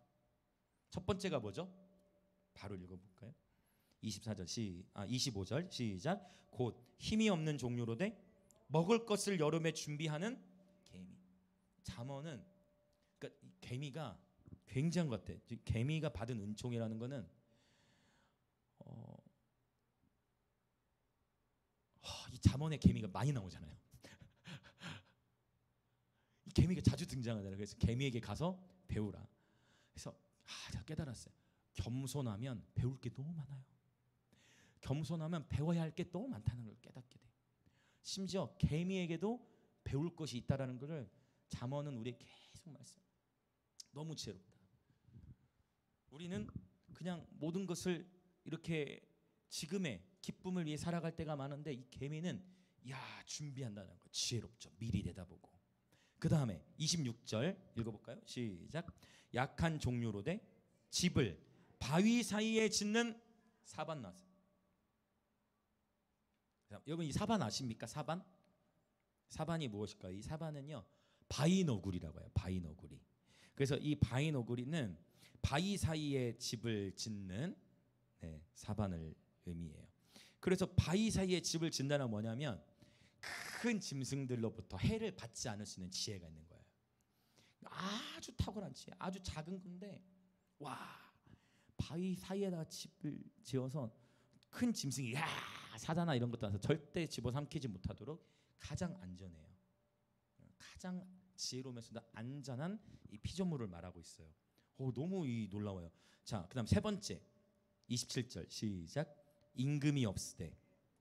첫 번째가 뭐죠? 바로 읽어볼까요? 25절 시작. 곧 힘이 없는 종류로 돼 먹을 것을 여름에 준비하는 개미. 잠언은 그러니까 개미가 굉장한 것 같아. 개미가 받은 은총이라는 거는 이 잠언에 개미가 많이 나오잖아요. 이 개미가 자주 등장하잖아요. 그래서 개미에게 가서 배우라. 그래서 제가 깨달았어요. 겸손하면 배울 게 너무 많아요. 겸손하면 배워야 할 게 너무 많다는 걸 깨닫게 돼. 심지어 개미에게도 배울 것이 있다라는 것을 잠언은 우리에게 계속 말씀. 너무 지혜롭다. 우리는 그냥 모든 것을 이렇게 지금의 기쁨을 위해 살아갈 때가 많은데, 이 개미는 준비한다는 거 지혜롭죠. 미리 내다보고. 그 다음에 26절 읽어볼까요? 시작. 약한 종류로 돼 집을 바위 사이에 짓는 사반 나왔어요. 여러분 이 사반 아십니까? 사반이 무엇일까요? 이 사반은요 바위너구리라고 해요. 바위너구리. 그래서 이 바위너구리는 바위 사이에 집을 짓는 사반을 의미해요. 그래서 바위 사이에 집을 짓는다는 뭐냐면 큰 짐승들로부터 해를 받지 않을 수 있는 지혜가 있는 거예요. 아주 탁월한 지혜. 아주 작은 건데 바위 사이에다가 집을 지어서 큰 짐승이 사자나 이런 것도 와서 절대 집어삼키지 못하도록 가장 안전해요. 가장 지혜로우면서도 안전한 이 피조물을 말하고 있어요. 너무 놀라워요. 자, 그다음 세 번째 27절 시작. 임금이 없으되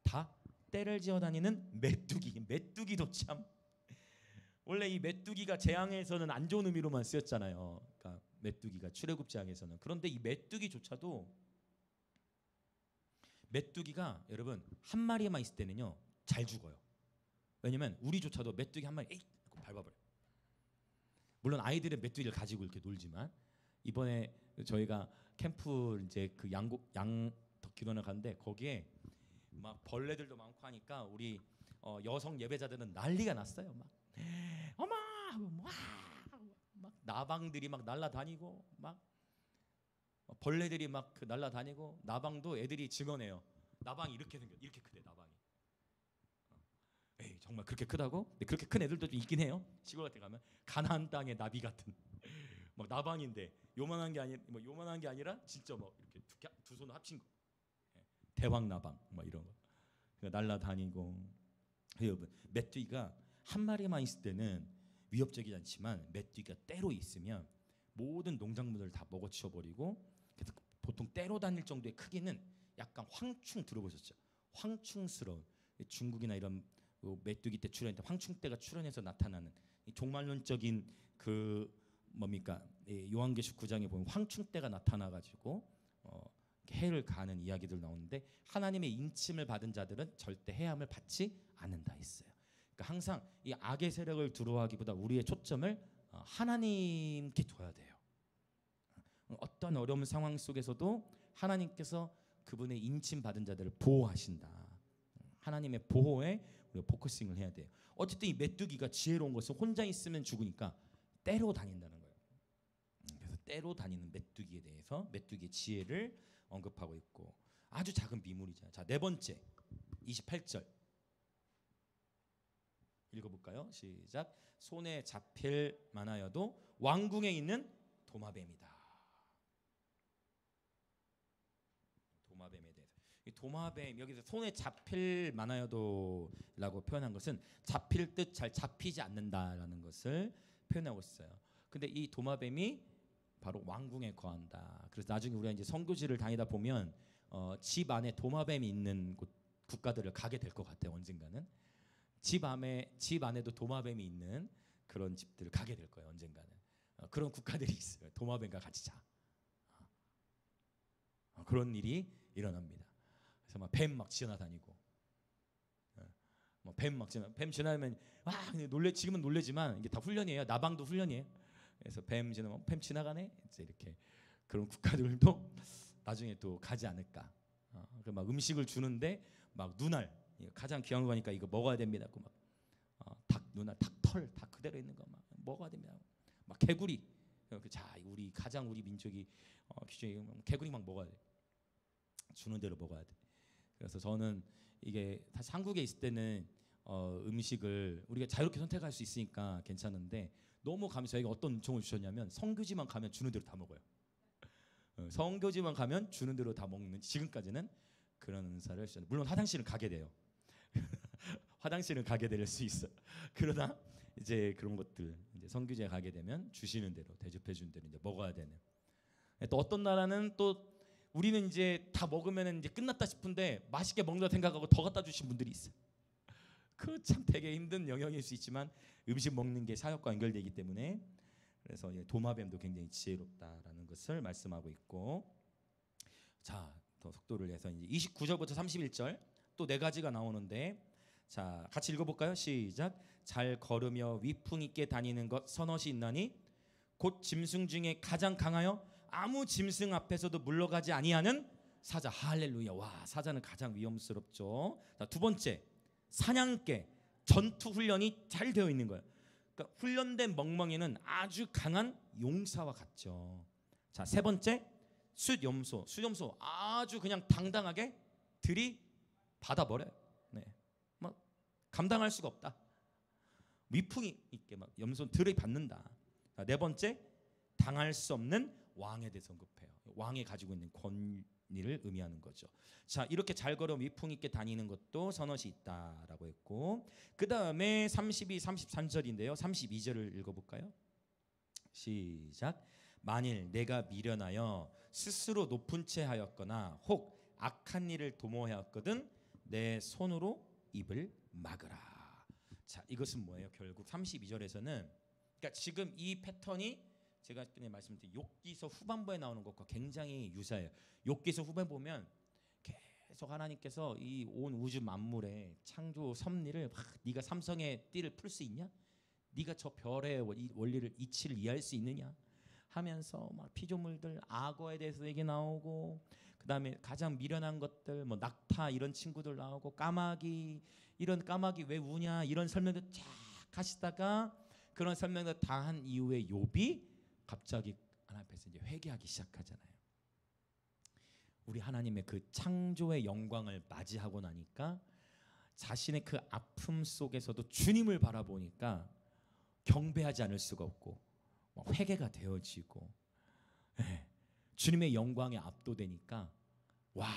다 떼를 지어 다니는 메뚜기. 메뚜기도 참 원래 이 메뚜기가 재앙에서는 안 좋은 의미로만 쓰였잖아요. 그러니까 메뚜기가 출애굽 재앙에서는. 그런데 이 메뚜기조차도 메뚜기가 여러분 한 마리만 있을 때는요 잘 죽어요. 왜냐면 우리조차도 메뚜기 한 마리 에이 하고 밟아버려. 물론 아이들은 메뚜기를 가지고 이렇게 놀지만, 이번에 저희가 캠프 이제 그 양덕 기도원을 갔는데 거기에 막 벌레들도 많고 하니까 우리 여성 예배자들은 난리가 났어요. 막 어머 막 나방들이 막 날아다니고 막 벌레들이 막 날아다니고, 나방도 애들이 증언해요. 나방이 이렇게 생겨, 이렇게 크대 나방이. 에이 정말 그렇게 크다고? 근데 그렇게 큰 애들도 좀 있긴 해요. 시골 같은 데 가면 가나안 땅의 나비 같은 막 나방인데 요만한 게 아니라 진짜 막 이렇게 두 손을 합친 거. 대왕 나방 막 이런 거 날아다니고. 여러분 메뚜기가 한 마리만 있을 때는 위협적이지 않지만, 메뚜기가 때로 있으면 모든 농작물을 다 먹어치워 버리고, 그래서 보통 때로 다닐 정도의 크기는 약간 황충 들어보셨죠? 황충스러운, 중국이나 이런 메뚜기 때 출현할 때 황충때가 출현해서 나타나는 종말론적인 그 뭡니까? 요한계시록 9장에 보면 황충때가 나타나가지고 해를 가하는 이야기들 나오는데, 하나님의 인침을 받은 자들은 절대 해함을 받지 않는다 했어요. 그러니까 항상 이 악의 세력을 두려워하기보다 우리의 초점을 하나님께 둬야 돼요. 어떤 어려운 상황 속에서도 하나님께서 그분의 인침 받은 자들을 보호하신다. 하나님의 보호에 우리가 포커싱을 해야 돼요. 어쨌든 이 메뚜기가 지혜로운 것은 혼자 있으면 죽으니까 때로 다닌다는 거예요. 그래서 때로 다니는 메뚜기에 대해서 메뚜기의 지혜를 언급하고 있고, 아주 작은 미물이죠. 자, 네 번째 28절 읽어볼까요? 시작. 손에 잡힐 만하여도 왕궁에 있는 도마뱀이다. 도마뱀에 대해서, 이 도마뱀 여기서 손에 잡힐 만하여도라고 표현한 것은 잡힐 듯 잘 잡히지 않는다라는 것을 표현하고 있어요. 근데 이 도마뱀이 바로 왕궁에 거한다. 그래서 나중에 우리가 이제 선교지를 다니다 보면 집 안에 도마뱀이 있는 국가들을 가게 될 것 같아요. 언젠가는 집 안에도 도마뱀이 있는 그런 집들 가게 될 거예요. 언젠가는. 그런 국가들이 있어요. 도마뱀과 같이 자. 그런 일이 일어납니다. 그래서 막 뱀 막 지나다니고, 뱀 지나면 지금은 놀래지만 이게 다 훈련이에요. 나방도 훈련이에요. 그래서 뱀 지나면 뱀 지나가네. 이제 이렇게 그런 국가들도 나중에 또 가지 않을까. 막 음식을 주는데 막 눈알, 가장 귀한 거니까 이거 먹어야 됩니다. 닭 눈알, 닭 털 다 그대로 있는 거 막 먹어야 됩니다. 막 개구리. 자, 우리 민족이 기준이 개구리 막 먹어야 돼. 주는 대로 먹어야 돼. 그래서 저는 이게 다시 한국에 있을 때는 음식을 우리가 자유롭게 선택할 수 있으니까 괜찮은데, 너무 저희가 어떤 은총을 주셨냐면 성교지만 가면 주는 대로 다 먹어요. 성교지만 가면 주는 대로 다 먹는, 지금까지는 그런 은사를 주셨는데, 물론 화장실은 가게 돼요. 화장실은 가게 될 수 있어. 그러나 이제 그런 것들, 이제 성교지에 가게 되면 주시는 대로, 대접해 준 대로 이제 먹어야 되는. 또 어떤 나라는 또 우리는 이제 다 먹으면 이제 끝났다 싶은데 맛있게 먹는다 생각하고 더 갖다 주신 분들이 있어요. 그 참 되게 힘든 영역일 수 있지만 음식 먹는 게 사역과 연결되기 때문에, 그래서 도마뱀도 굉장히 지혜롭다라는 것을 말씀하고 있고, 자, 더 속도를 내서 이제 29절부터 31절 또 네 가지가 나오는데, 자, 같이 읽어볼까요? 시작. 잘 걸으며 위풍 있게 다니는 것 선엇이 있나니 곧 짐승 중에 가장 강하여 아무 짐승 앞에서도 물러가지 아니하는 사자. 할렐루야. 와, 사자는 가장 위험스럽죠. 자, 두 번째, 사냥개, 전투 훈련이 잘 되어 있는 거예요. 그러니까 훈련된 멍멍이는 아주 강한 용사와 같죠. 자, 세 번째, 숫염소. 숫염소 아주 그냥 당당하게 들이받아버려요. 네, 막 감당할 수가 없다. 위풍이 있게 막 염소 들이받는다. 자, 네 번째, 당할 수 없는 왕에 대해서 언급해요. 왕이 가지고 있는 권위를 의미하는 거죠. 자, 이렇게 잘 걸어 위풍 있게 다니는 것도 선엇이 있다라고 했고, 그 다음에 32, 33절인데요. 32절을 읽어볼까요? 시작. 만일 내가 미련하여 스스로 높은 채 하였거나 혹 악한 일을 도모하였거든 내 손으로 입을 막으라. 자, 이것은 뭐예요? 결국 32절에서는, 그러니까 지금 이 패턴이 제가 그냥 말씀드린 욥기서 후반부에 나오는 것과 굉장히 유사해요. 욥기서 후반부 보면 계속 하나님께서 이 온 우주 만물의 창조 섭리를 네가 삼성의 띠를 풀 수 있냐? 네가 저 별의 원리를, 이치를 이해할 수 있느냐? 하면서 막 피조물들, 악어에 대해서 얘기 나오고, 그다음에 가장 미련한 것들, 뭐 낙타 이런 친구들 나오고, 까마귀, 이런 까마귀 왜 우냐, 이런 설명들 쫙 하시다가, 그런 설명을 다 한 이후에 욥이 갑자기 하나님 앞에서 이제 회개하기 시작하잖아요. 우리 하나님의 그 창조의 영광을 맞이하고 나니까 자신의 그 아픔 속에서도 주님을 바라보니까 경배하지 않을 수가 없고 회개가 되어지고, 주님의 영광에 압도되니까, 와,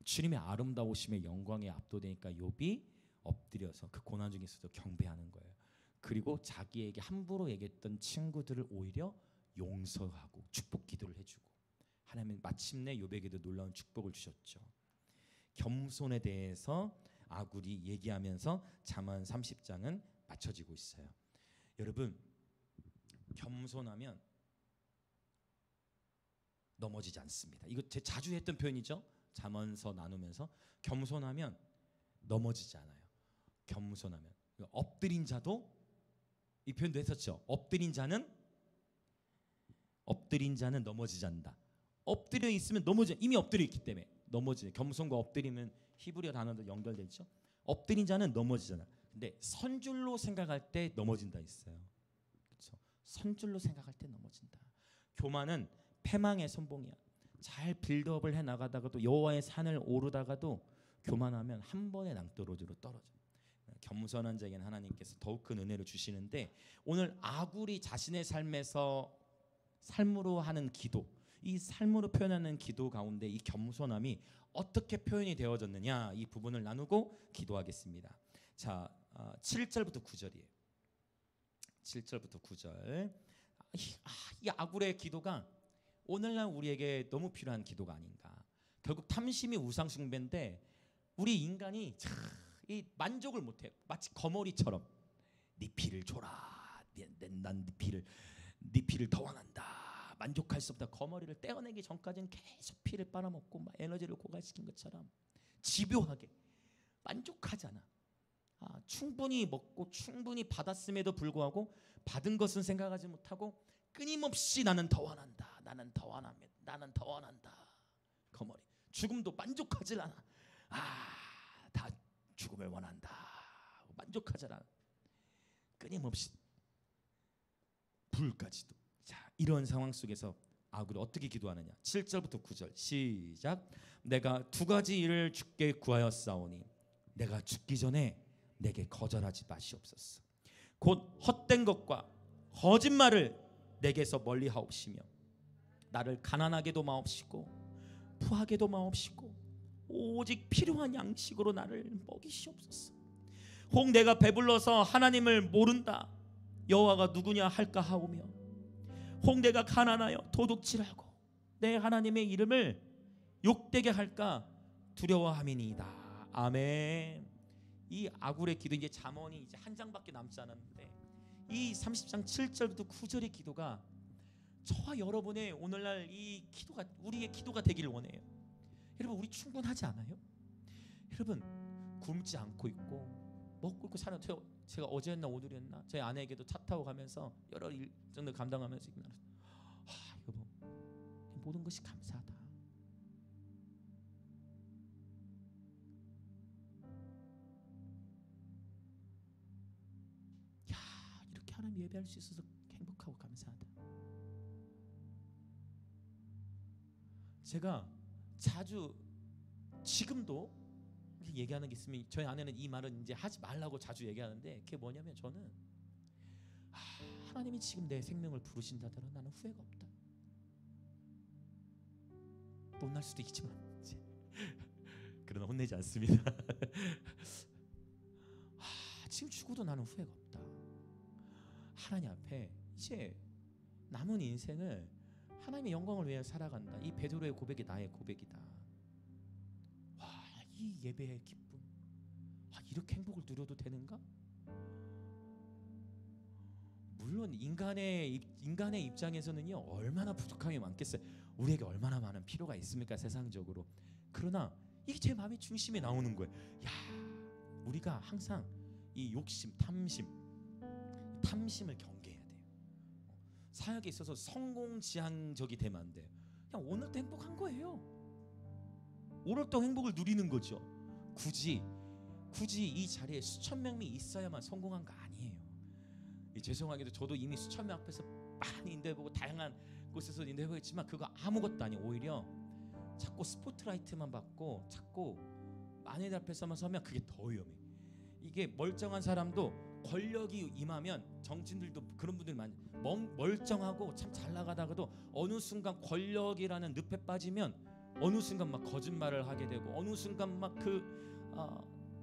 주님의 아름다우심의 영광에 압도되니까 욥이 엎드려서 그 고난 중에서도 경배하는 거예요. 그리고 자기에게 함부로 얘기했던 친구들을 오히려 용서하고 축복 기도를 해주고, 하나님은 마침내 욥에게도 놀라운 축복을 주셨죠. 겸손에 대해서 아굴이 얘기하면서 잠언 30장은 맞춰지고 있어요. 여러분, 겸손하면 넘어지지 않습니다. 이거 제 자주 했던 표현이죠. 잠언서 나누면서 겸손하면 넘어지지 않아요. 겸손하면 엎드린 자도, 이 표현도 했었죠. 엎드린 자는 넘어지지 않는다. 엎드려 있으면 넘어져. 이미 엎드려 있기 때문에 넘어지네. 겸손과 엎드리면 히브리어 단어도 연결돼 있죠. 엎드린 자는 넘어지잖아. 근데 선줄로 생각할 때 넘어진다 있어요. 그렇죠? 선줄로 생각할 때 넘어진다. 교만은 패망의 선봉이야. 잘 빌드업을 해 나가다가도, 여호와의 산을 오르다가도 교만하면 한 번에 낭떠러지로 떨어져. 겸손한 자에게는 하나님께서 더욱 큰 은혜를 주시는데, 오늘 아굴이 자신의 삶에서 삶으로 하는 기도, 이 삶으로 표현하는 기도 가운데 이 겸손함이 어떻게 표현이 되어졌느냐, 이 부분을 나누고 기도하겠습니다. 자, 7절부터 9절이에요. 7절부터 9절. 이 아굴의 기도가 오늘날 우리에게 너무 필요한 기도가 아닌가. 결국 탐심이 우상 숭배인데, 우리 인간이 이 만족을 못해. 마치 거머리처럼 네 피를 줘라. 난 네 피를 더 원한다. 만족할 수 없다. 거머리를 떼어내기 전까지는 계속 피를 빨아먹고 막 에너지를 고갈시킨 것처럼 집요하게 만족하잖아. 충분히 먹고 충분히 받았음에도 불구하고 받은 것은 생각하지 못하고 끊임없이 나는 더 원한다. 나는 더 원합니다. 나는 더 원한다. 거머리. 죽음도 만족하질 않아. 다 죽음을 원한다. 만족하지 않아. 끊임없이 불까지도. 자, 이런 상황 속에서 아굴이 어떻게 기도하느냐? 7절부터 9절 시작. 내가 두 가지 일을 주께 구하였사오니 내가 죽기 전에 내게 거절하지 마시옵소서. 곧 헛된 것과 거짓말을 내게서 멀리 하옵시며 나를 가난하게도 마옵시고 부하게도 마옵시고 오직 필요한 양식으로 나를 먹이시옵소서. 혹 내가 배불러서 하나님을 모른다 여호와가 누구냐 할까 하오며 혹 내가 가난하여 도둑질하고 내 하나님의 이름을 욕되게 할까 두려워함이니이다. 아멘. 이 아굴의 기도, 이제 잠언이 이제 한 장밖에 남지 않았는데 이 30장 7절부터 9절의 기도가 저와 여러분의 오늘날 이 기도가 우리의 기도가 되기를 원해요. 여러분, 우리 충분하지 않아요? 여러분, 굶지 않고 있고 먹고 있고 사는, 제가 어제였나 오늘이었나 저희 아내에게도 차 타고 가면서 여러 일정들 감당하면서 여보, 모든 것이 감사하다. 이렇게 하나님 예배할 수 있어서 행복하고 감사하다. 제가 자주 지금도 얘기하는 게 있으면 저희 아내는 이 말은 이제 하지 말라고 자주 얘기하는데 그게 뭐냐면 저는 하나님이 지금 내 생명을 부르신다 하더라도 나는 후회가 없다. 혼날 수도 있지만 그러나 혼내지 않습니다. 지금 죽어도 나는 후회가 없다. 하나님 앞에 이제 남은 인생을 하나님의 영광을 위해 살아간다. 이 베드로의 고백이 나의 고백이다. 이 예배의 기쁨, 이렇게 행복을 누려도 되는가? 물론 인간의 입장에서는요 얼마나 부족함이 많겠어요. 우리에게 얼마나 많은 필요가 있습니까 세상적으로. 그러나 이게 제 마음의 중심에 나오는 거예요. 우리가 항상 이 욕심, 탐심을 경계해야 돼요. 사역에 있어서 성공지향적이 되면 안 돼요. 그냥 오늘도 행복한 거예요. 오늘도 행복을 누리는 거죠. 굳이 이 자리에 수천 명이 있어야만 성공한 거 아니에요. 죄송하게도 저도 이미 수천 명 앞에서 많이 인도해보고 다양한 곳에서 인도해보겠지만 그거 아무것도 아니에요. 오히려 자꾸 스포트라이트만 받고 자꾸 많은 앞에서만 서면 그게 더 위험해. 이게 멀쩡한 사람도 권력이 임하면, 정치인들도 그런 분들이 많이 멀쩡하고 참 잘 나가다가도 어느 순간 권력이라는 늪에 빠지면 어느 순간 막 거짓말을 하게 되고 어느 순간 막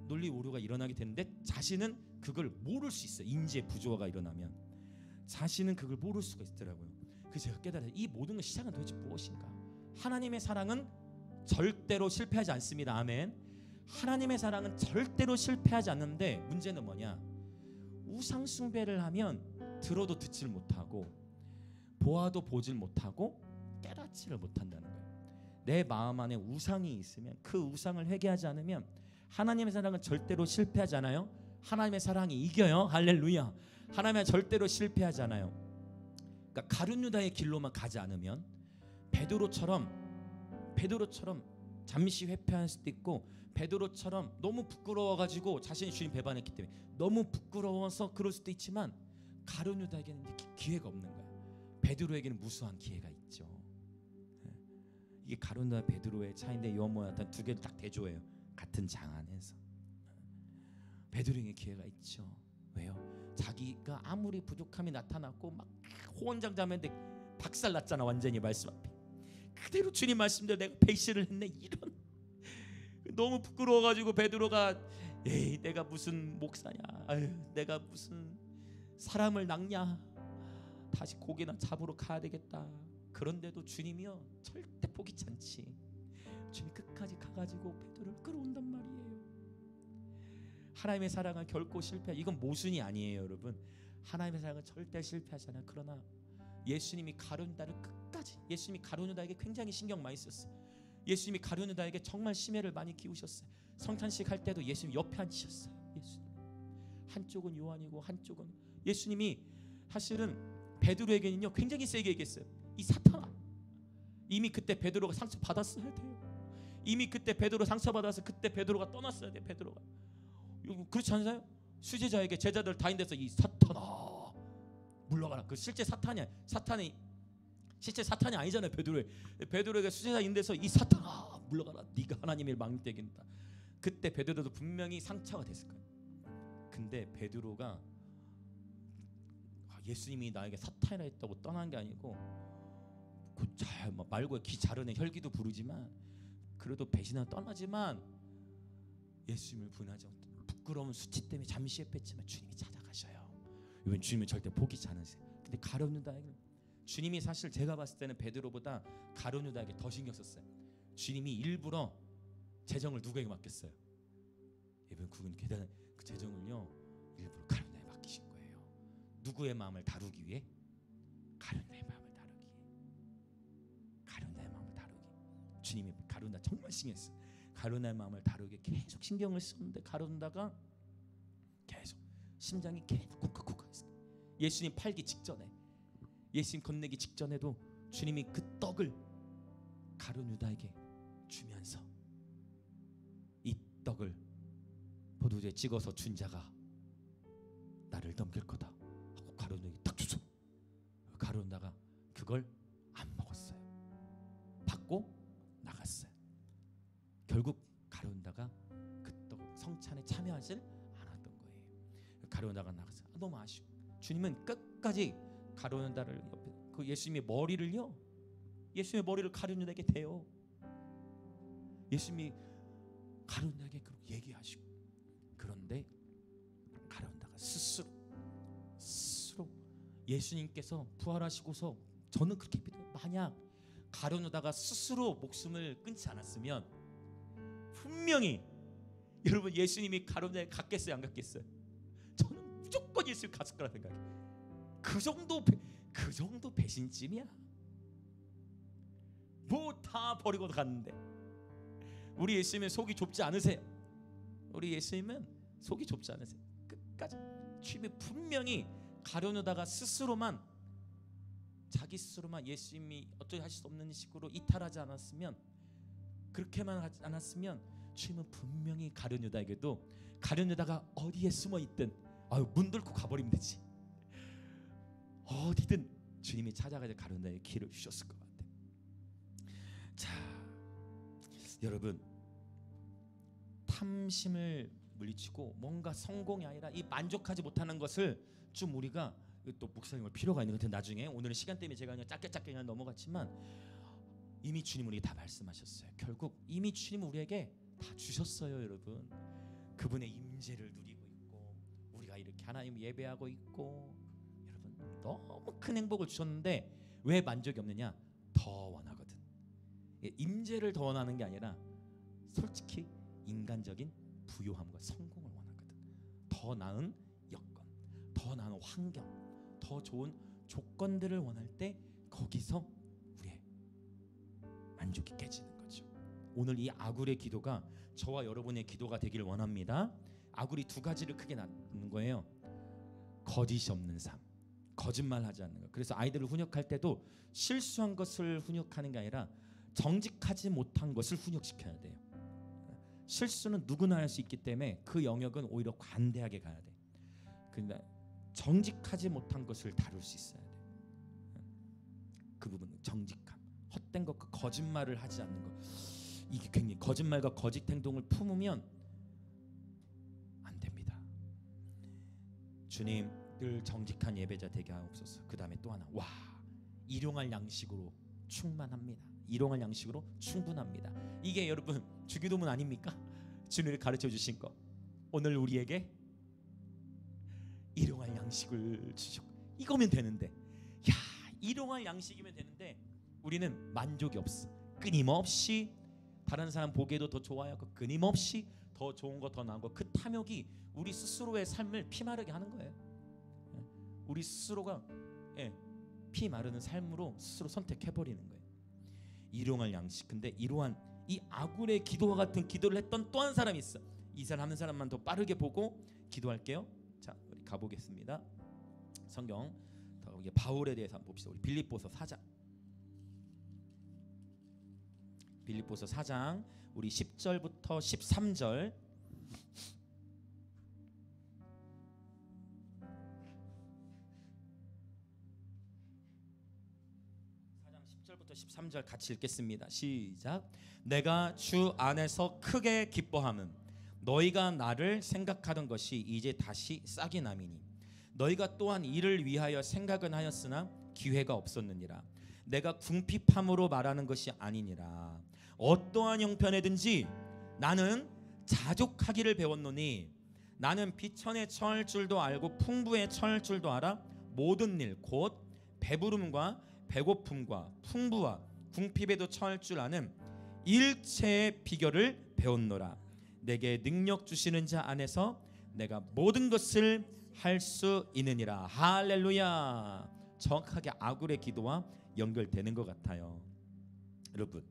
논리 오류가 일어나게 되는데 자신은 그걸 모를 수 있어요. 인지의 부조화가 일어나면 자신은 그걸 모를 수가 있더라고요. 그래서 제가 깨달아요. 이 모든 것 시작은 도대체 무엇인가? 하나님의 사랑은 절대로 실패하지 않습니다. 아멘. 하나님의 사랑은 절대로 실패하지 않는데 문제는 뭐냐? 우상 숭배를 하면 들어도 듣질 못하고 보아도 보질 못하고 깨닫지를 못한다는 거예요. 내 마음 안에 우상이 있으면 그 우상을 회개하지 않으면 하나님의 사랑은 절대로 실패하지 않아요. 하나님의 사랑이 이겨요. 할렐루야. 하나님은 절대로 실패하지 않아요. 그러니까 가룟 유다의 길로만 가지 않으면 베드로처럼 잠시 회피할 수도 있고, 베드로처럼 너무 부끄러워가지고 자신이 주님 배반했기 때문에 너무 부끄러워서 그럴 수도 있지만 가룟 유다에게는 기회가 없는 거야. 베드로에게는 무수한 기회가 있죠. 이게 가룟 유다 베드로의 차이인데 요한복음 두 개를 딱 대조해요. 같은 장 안에서 베드로에게 기회가 있죠. 왜요? 자기가 아무리 부족함이 나타났고 막 호언장담했는데 박살났잖아. 완전히 말씀 앞에 그대로 주님 말씀대로 내가 배신을 했네. 이런 너무 부끄러워가지고 베드로가 에이 내가 무슨 목사냐, 아유 내가 무슨 사람을 낚냐, 다시 고기나 잡으러 가야 되겠다. 그런데도 주님이요 절대 포기치 않지. 주님 끝까지 가가지고 베드로를 끌어온단 말이에요. 하나님의 사랑은 결코 이건 모순이 아니에요, 여러분. 하나님의 사랑은 절대 실패하지 않아요. 그러나 예수님이 가룟 유다를 끝까지, 예수님이 가룟 유다에게 굉장히 신경 많이 썼어요. 예수님이 가룟 유다에게 정말 심혈을 많이 기우셨어요. 성찬식 할 때도 예수님 옆에 앉으셨어요. 예수님 한쪽은 요한이고 한쪽은, 예수님이 사실은 베드로에게는요 굉장히 세게 얘기했어요. 이 사탄아, 이미 그때 베드로가 상처 받았어야 돼요. 이미 그때 베드로 상처 받아서 그때 베드로가 떠났어야 돼. 베드로가 그렇지 않아요? 수제자에게 제자들 다 인데서 이 사탄아 물러가라. 그 실제 사탄이 아니잖아요. 베드로에게 수제자 인데서 이 사탄아 물러가라. 네가 하나님의 망대긴다. 그때 베드로도 분명히 상처가 됐을 거예요. 근데 베드로가 예수님이 나에게 사탄이라 했다고 떠난 게 아니고 잘 말고 기 자르는 혈기도 부르지만 그래도 배신하고 떠나지만 예수님을 분하지 않고 부끄러운 수치 때문에 잠시 예뺐지만 주님이 찾아가셔요. 이번 주님은 절대 포기하지 않으세요. 근데 가룟 유다에게 주님이 사실 제가 봤을 때는 베드로보다 가룟 유다에게 더 신경 썼어요. 주님이 일부러 재정을 누구에게 맡겼어요? 여러분 그분 대단한 그 재정을요 일부러 가룟 유다에 맡기신 거예요. 누구의 마음을 다루기 위해? 가룟 유다의 마음을 다루기 위해. 가룟 유다의 마음을 다루기. 주님이 가룟 유다 정말 신경했어요. 가룟 유다의 마음을 다루기 계속 신경을 썼는데 가룟 유다가 계속 심장이 계속 쿵쿵쿵했어요. 예수님 팔기 직전에, 예수님 건네기 직전에도 주님이 그 떡을 가룟 유다에게 주면서 이 떡을 포도주에 찍어서 준 자가 나를 넘길 거다 하고 가룟 유다에게 딱 주죠. 가룟 유다가 그걸 안 먹었어요. 받고 나갔어요. 결국 가룟 유다가 그 떡 성찬에 참여하질 않았던 거예요. 가룟 유다가 나갔어요. 너무 아쉬워. 주님은 끝까지 가룟 유다를 옆에 그 예수님의 머리를요, 예수님의 머리를 가룟 유다에게 대요. 예수님이 가룟 유다에게 그렇게 얘기하시고, 그런데 가룟 유다가 스스로 예수님께서 부활하시고서 저는 그렇게 믿어요. 만약 가룟 유다가 스스로 목숨을 끊지 않았으면 분명히 여러분 예수님이 가룟 유다에 갔겠어요, 안 갔겠어요? 저는 무조건 예수님 갔을 거라 생각해요. 그 정도 배신쯤이야. 뭐 다 버리고 갔는데. 우리 예수님은 속이 좁지 않으세요. 우리 예수님은 속이 좁지 않으세요. 끝까지 주님이 분명히 가룟유다가 스스로만, 자기 스스로만 예수님이 어떻게 하실 수 없는 식으로 이탈하지 않았으면, 그렇게만 하지 않았으면 주님은 분명히 가룟 유다에게도, 가룟 유다가 어디에 숨어 있든 문 뚫고 가버리면 되지, 어디든 주님이 찾아가서 가룟 유다에게 길을 주셨을 것 같아요. 자, 여러분, 탐심을 물리치고 뭔가 성공이 아니라 이 만족하지 못하는 것을 좀 우리가, 또 목사님을 필요가 있는 것 같아요. 나중에, 오늘은 시간 때문에 제가 그냥 짧게 그냥 넘어갔지만 이미 주님 우리에게 다 말씀하셨어요. 결국 이미 주님 우리에게 다 주셨어요. 여러분, 그분의 임재를 누리고 있고 우리가 이렇게 하나님 예배하고 있고, 여러분 너무 큰 행복을 주셨는데 왜 만족이 없느냐? 더 원하거든. 임재를 더 원하는 게 아니라 솔직히 인간적인 부요함과 성공을 원하거든. 더 나은 여건, 더 나은 환경, 더 좋은 조건들을 원할 때 거기서 우리의 만족이 깨지는 거죠. 오늘 이 아굴의 기도가 저와 여러분의 기도가 되기를 원합니다. 아굴이 두 가지를 크게 낳는 거예요. 거짓이 없는 삶, 거짓말하지 않는 것. 그래서 아이들을 훈육할 때도 실수한 것을 훈육하는 게 아니라 정직하지 못한 것을 훈육시켜야 돼요. 실수는 누구나 할 수 있기 때문에 그 영역은 오히려 관대하게 가야 돼. 근데 정직하지 못한 것을 다룰 수 있어야 돼. 그 부분, 정직함, 헛된 것과 거짓말을 하지 않는 것, 이게 굉장히, 거짓말과 거짓 행동을 품으면 안 됩니다. 주님, 늘 정직한 예배자 되게 하옵소서. 그 다음에 또 하나, 일용할 양식으로 충만합니다. 일용할 양식으로 충분합니다. 이게 여러분 주기도문 아닙니까? 주님이 가르쳐 주신 거. 오늘 우리에게 일용할 양식을 주셨고, 이거면 되는데, 일용할 양식이면 되는데 우리는 만족이 없어. 끊임없이 다른 사람 보기에도 더 좋아요. 끊임없이 더 좋은 거 더 나은 거, 그 탐욕이 우리 스스로의 삶을 피마르게 하는 거예요. 우리 스스로가 피 마르는 삶으로 스스로 선택해버리는 거예요. 일용할 양식. 근데 이러한 이 아굴의 기도와 같은 기도를 했던 또 한 사람이 있어. 이 사람 한 사람만 더 빠르게 보고 기도할게요. 자, 우리 가보겠습니다. 성경 이게 바울에 대해서 한번 봅시다. 우리 빌립보서 4장. 빌립보서 4장 우리 10절부터 13절. 10절부터 13절 같이 읽겠습니다. 시작. 내가 주 안에서 크게 기뻐함은 너희가 나를 생각하던 것이 이제 다시 싹이 남이니 너희가 또한 이를 위하여 생각은 하였으나 기회가 없었느니라. 내가 궁핍함으로 말하는 것이 아니니라. 어떠한 형편에든지 나는 자족하기를 배웠노니 나는 비천에 처할 줄도 알고 풍부에 처할 줄도 알아. 모든 일 곧 배부름과 배고픔과 풍부와 궁핍에도 처할 줄 아는 일체의 비결을 배웠노라. 내게 능력 주시는 자 안에서 내가 모든 것을 할 수 있느니라. 할렐루야. 정확하게 아굴의 기도와 연결되는 것 같아요. 여러분,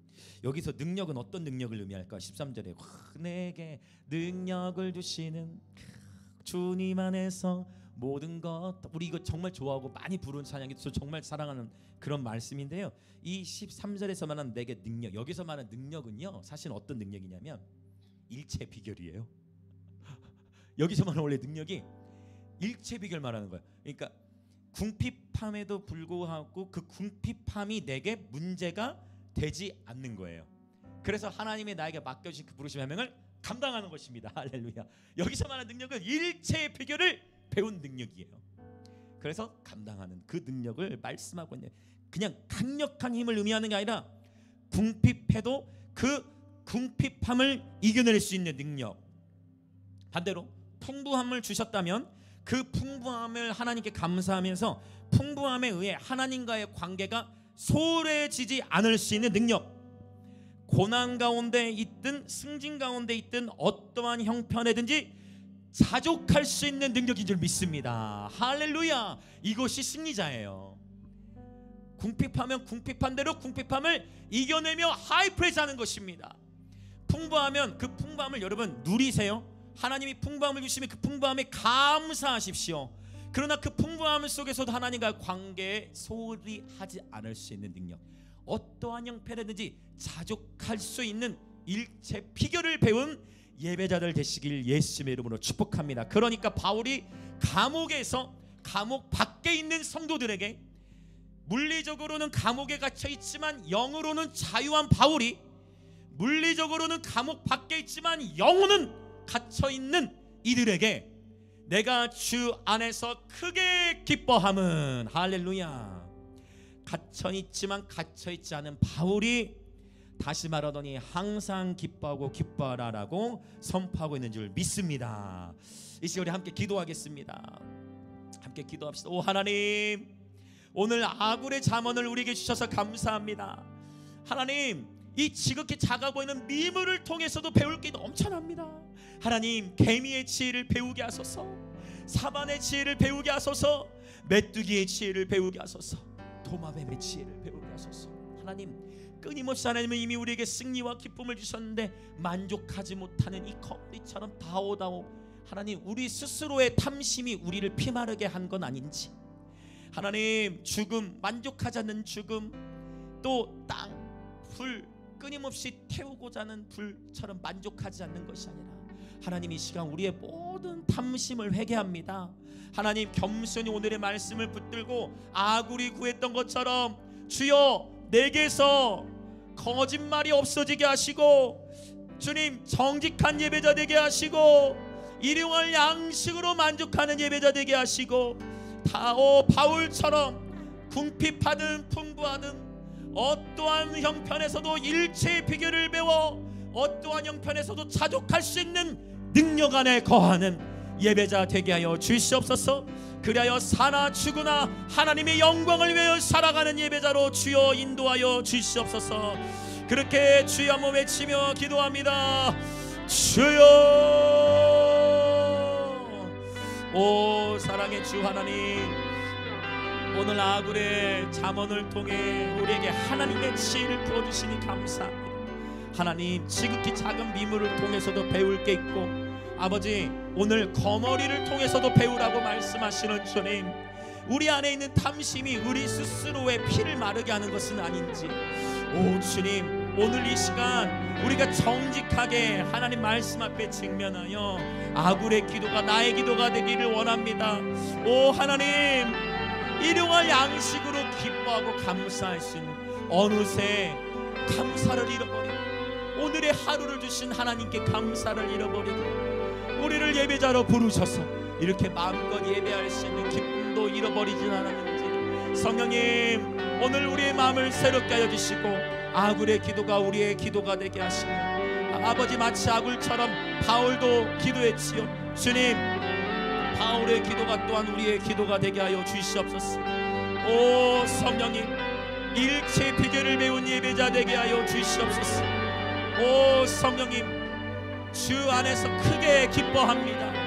여기서 능력은 어떤 능력을 의미할까? 13절에 내게 능력을 주시는 주님 안에서 모든 것. 우리 이거 정말 좋아하고 많이 부르는 찬양이 저 정말 사랑하는 그런 말씀인데요. 이 13절에서 말하는 내게 능력, 여기서 말하는 능력은요, 사실 어떤 능력이냐면 일체 비결이에요. 여기서 말하는 원래 능력이 일체 비결 말하는 거예요. 그러니까 궁핍함에도 불구하고 그 궁핍함이 내게 문제가 되지 않는 거예요. 그래서 하나님이 나에게 맡겨주신 그 부르심의 사명을 감당하는 것입니다. 할렐루야. 여기서 말하는 능력은 일체의 비결을 배운 능력이에요. 그래서 감당하는 그 능력을 말씀하고 있는, 그냥 강력한 힘을 의미하는 게 아니라 궁핍해도 그 궁핍함을 이겨낼 수 있는 능력. 반대로 풍부함을 주셨다면 그 풍부함을 하나님께 감사하면서 풍부함에 의해 하나님과의 관계가 소홀해지지 않을 수 있는 능력. 고난 가운데 있든 승진 가운데 있든 어떠한 형편에든지 자족할 수 있는 능력인 줄 믿습니다. 할렐루야. 이것이 승리자예요. 궁핍하면 궁핍한 대로 궁핍함을 이겨내며 하이프레이즈하는 것입니다. 풍부하면 그 풍부함을 여러분 누리세요. 하나님이 풍부함을 주시면 그 풍부함에 감사하십시오. 그러나 그 풍부함 속에서도 하나님과의 관계에 소홀히 하지 않을 수 있는 능력. 어떠한 형편이든지 자족할 수 있는 일체 비결을 배운 예배자들 되시길 예수님의 이름으로 축복합니다. 그러니까 바울이 감옥에서 감옥 밖에 있는 성도들에게, 물리적으로는 감옥에 갇혀 있지만 영으로는 자유한 바울이 물리적으로는 감옥 밖에 있지만 영혼은 갇혀 있는 이들에게 내가 주 안에서 크게 기뻐함은, 할렐루야, 갇혀 있지만 갇혀 있지 않은 바울이 다시 말하더니 항상 기뻐하고 기뻐하라라고 선포하고 있는 줄 믿습니다. 이 시간에 함께 기도하겠습니다. 함께 기도합시다. 오 하나님, 오늘 아굴의 잠언을 우리에게 주셔서 감사합니다. 하나님, 이 지극히 작아 보이는 미물을 통해서도 배울 게 넘쳐납니다. 하나님, 개미의 지혜를 배우게 하소서, 사반의 지혜를 배우게 하소서, 메뚜기의 지혜를 배우게 하소서, 도마뱀의 지혜를 배우게 하소서. 하나님, 끊임없이 하나님은 이미 우리에게 승리와 기쁨을 주셨는데 만족하지 못하는 이 컵리처럼 다오다오, 하나님, 우리 스스로의 탐심이 우리를 피마르게 한 건 아닌지, 하나님, 죽음, 만족하지 않는 죽음, 또 땅, 불, 끊임없이 태우고자 하는 불처럼 만족하지 않는 것이 아니라 하나님, 이 시간 우리의 모든 탐심을 회개합니다. 하나님, 겸손히 오늘의 말씀을 붙들고 아굴이 구했던 것처럼 주여 내게서 거짓말이 없어지게 하시고, 주님 정직한 예배자 되게 하시고, 일용할 양식으로 만족하는 예배자 되게 하시고, 다오 바울처럼 궁핍하든 풍부하든 어떠한 형편에서도 일체의 비결을 배워 어떠한 형편에서도 자족할 수 있는 능력 안에 거하는 예배자 되게 하여 주시옵소서. 그리하여 사나 죽으나 하나님의 영광을 위하여 살아가는 예배자로 주여 인도하여 주시옵소서. 그렇게 주여 한번 외치며 기도합니다. 주여. 오 사랑의 주 하나님, 오늘 아굴의 잠언을 통해 우리에게 하나님의 지혜를 부어주시니 감사합니다. 하나님, 지극히 작은 미물을 통해서도 배울 게 있고, 아버지 오늘 거머리를 통해서도 배우라고 말씀하시는 주님, 우리 안에 있는 탐심이 우리 스스로의 피를 마르게 하는 것은 아닌지, 오 주님, 오늘 이 시간 우리가 정직하게 하나님 말씀 앞에 직면하여 아굴의 기도가 나의 기도가 되기를 원합니다. 오 하나님, 일용할 양식으로 기뻐하고 감사할 수 있는, 어느새 감사를 잃어버리고 오늘의 하루를 주신 하나님께 감사를 잃어버리고 우리를 예배자로 부르셔서 이렇게 마음껏 예배할 수 있는 기쁨도 잃어버리진 않았는지, 성령님 오늘 우리의 마음을 새롭게 하여 주시고 아굴의 기도가 우리의 기도가 되게 하시며, 아버지 마치 아굴처럼 바울도 기도했지요. 주님, 바울의 기도가 또한 우리의 기도가 되게 하여 주시옵소서. 오 성령님, 일체 비결을 배운 예배자 되게 하여 주시옵소서. 오 성령님, 주 안에서 크게 기뻐합니다.